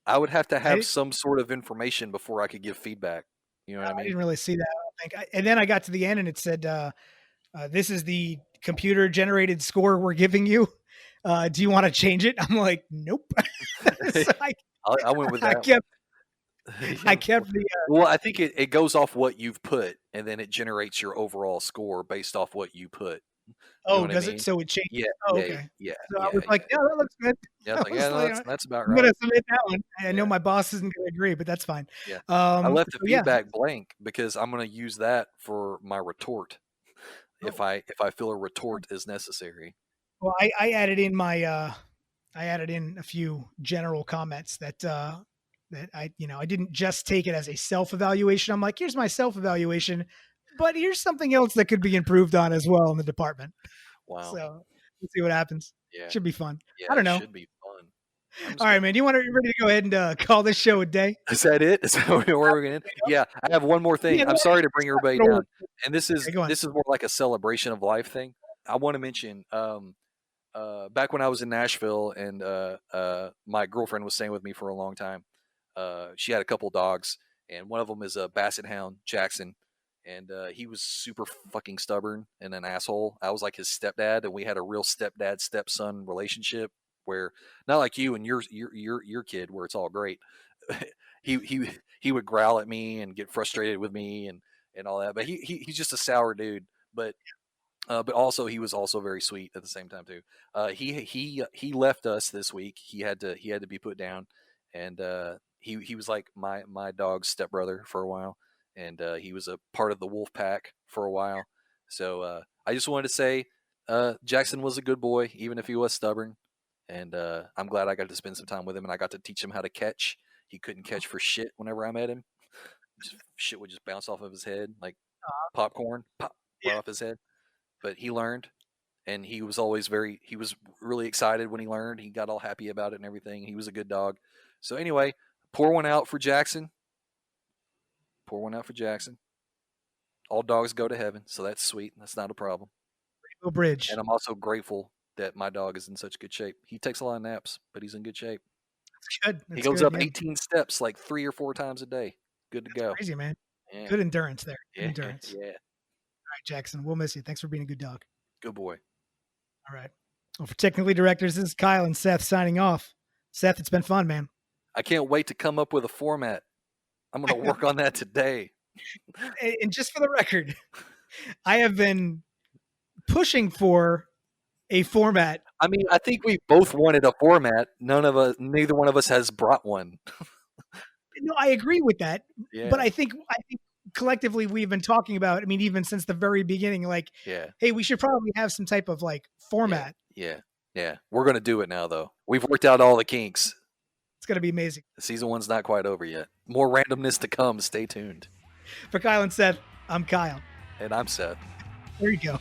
I would have to have some sort of information before I could give feedback. You know what I I mean? didn't really see that. I don't think. And then I got to the end and it said, "This is the computer generated score we're giving you. Do you want to change it?" I'm like, "Nope." So I went with I that. kept I kept the Well, I think it goes off what you've put, and then it generates your overall score based off what you put. You know what I does mean? it? So it changed. Yeah, Oh, yeah, okay. yeah, So I yeah, was like, yeah. "Yeah, that looks good." Yeah, I it's like, was yeah, no, like, that's about I'm gonna right. submit that one. I know Yeah. my boss isn't gonna agree, but that's fine. Yeah. I left the So yeah. feedback blank because I'm going to use that for my retort if I feel a retort is necessary. Well, I added in I added in a few general comments that that I didn't just take it as a self evaluation. I'm like, here's my self evaluation, but here's something else that could be improved on as well in the department. Wow. So let's see what happens. Yeah. Should be fun. I Yeah, don't it know. should be fun. I'm just All right, man. You ready to go ahead and call this show a day? Is that it? Is that where we're going to end? Yeah, I have one more thing. Yeah, I'm sorry to bring everybody down. And Okay, go on. this is more like a celebration of life thing. I want to mention back when I was in Nashville and my girlfriend was staying with me for a long time. She had a couple dogs, and one of them is a Basset Hound, Jackson, and he was super fucking stubborn and an asshole. I was like his stepdad, and we had a real stepdad stepson relationship where not like you and your kid where it's all great. He would growl at me and get frustrated with me and all that, but he's just a sour dude. But also he was also very sweet at the same time too. He left us this week. He had to be put down, and he was like my dog's stepbrother for a while, and he was a part of the wolf pack for a while. So I just wanted to say Jackson was a good boy, even if he was stubborn, and I'm glad I got to spend some time with him, and I got to teach him how to catch. He couldn't catch for shit whenever I met him. Shit would just bounce off of his head like popcorn, pop right off his head. But he learned, and he was really excited when he learned. He got all happy about it and everything. He was a good dog. So anyway, pour one out for Jackson. Pour one out for Jackson. All dogs go to heaven, so that's sweet. That's not a problem. Rainbow Bridge. And I'm also grateful that my dog is in such good shape. He takes a lot of naps, but he's in good shape. That's good. He That's goes good, up yeah. 18 steps like 3 or 4 times a day. Good to go. Crazy, man. Yeah. Good endurance there. Good Yeah. endurance. Yeah. All right, Jackson, we'll miss you. Thanks for being a good dog. Good boy. All right. Well, for Technically Directors, this is Kyle and Seth signing off. Seth, it's been fun, man. I can't wait to come up with a format. I'm going to work on that today. And just for the record, I have been pushing for a format. I mean, I think we both wanted a format. Neither one of us has brought one. No, I agree with that. Yeah. But I think collectively we've been talking about, I mean, even since the very beginning, like, Yeah. hey, we should probably have some type of like format. Yeah. We're going to do it now, though. We've worked out all the kinks. It's going to be amazing. Season 1's not quite over yet. More randomness to come. Stay tuned. For Kyle and Seth, I'm Kyle. And I'm Seth. There you go.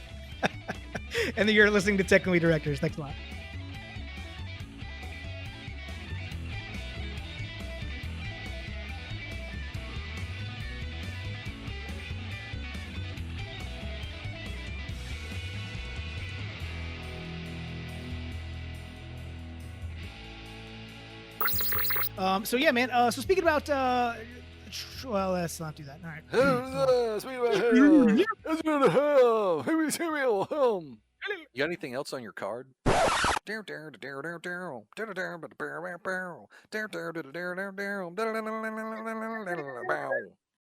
And you're listening to Technically Directors. Thanks a lot. So yeah, man. So speaking about, well, let's not do that. All right. You got anything else on your card?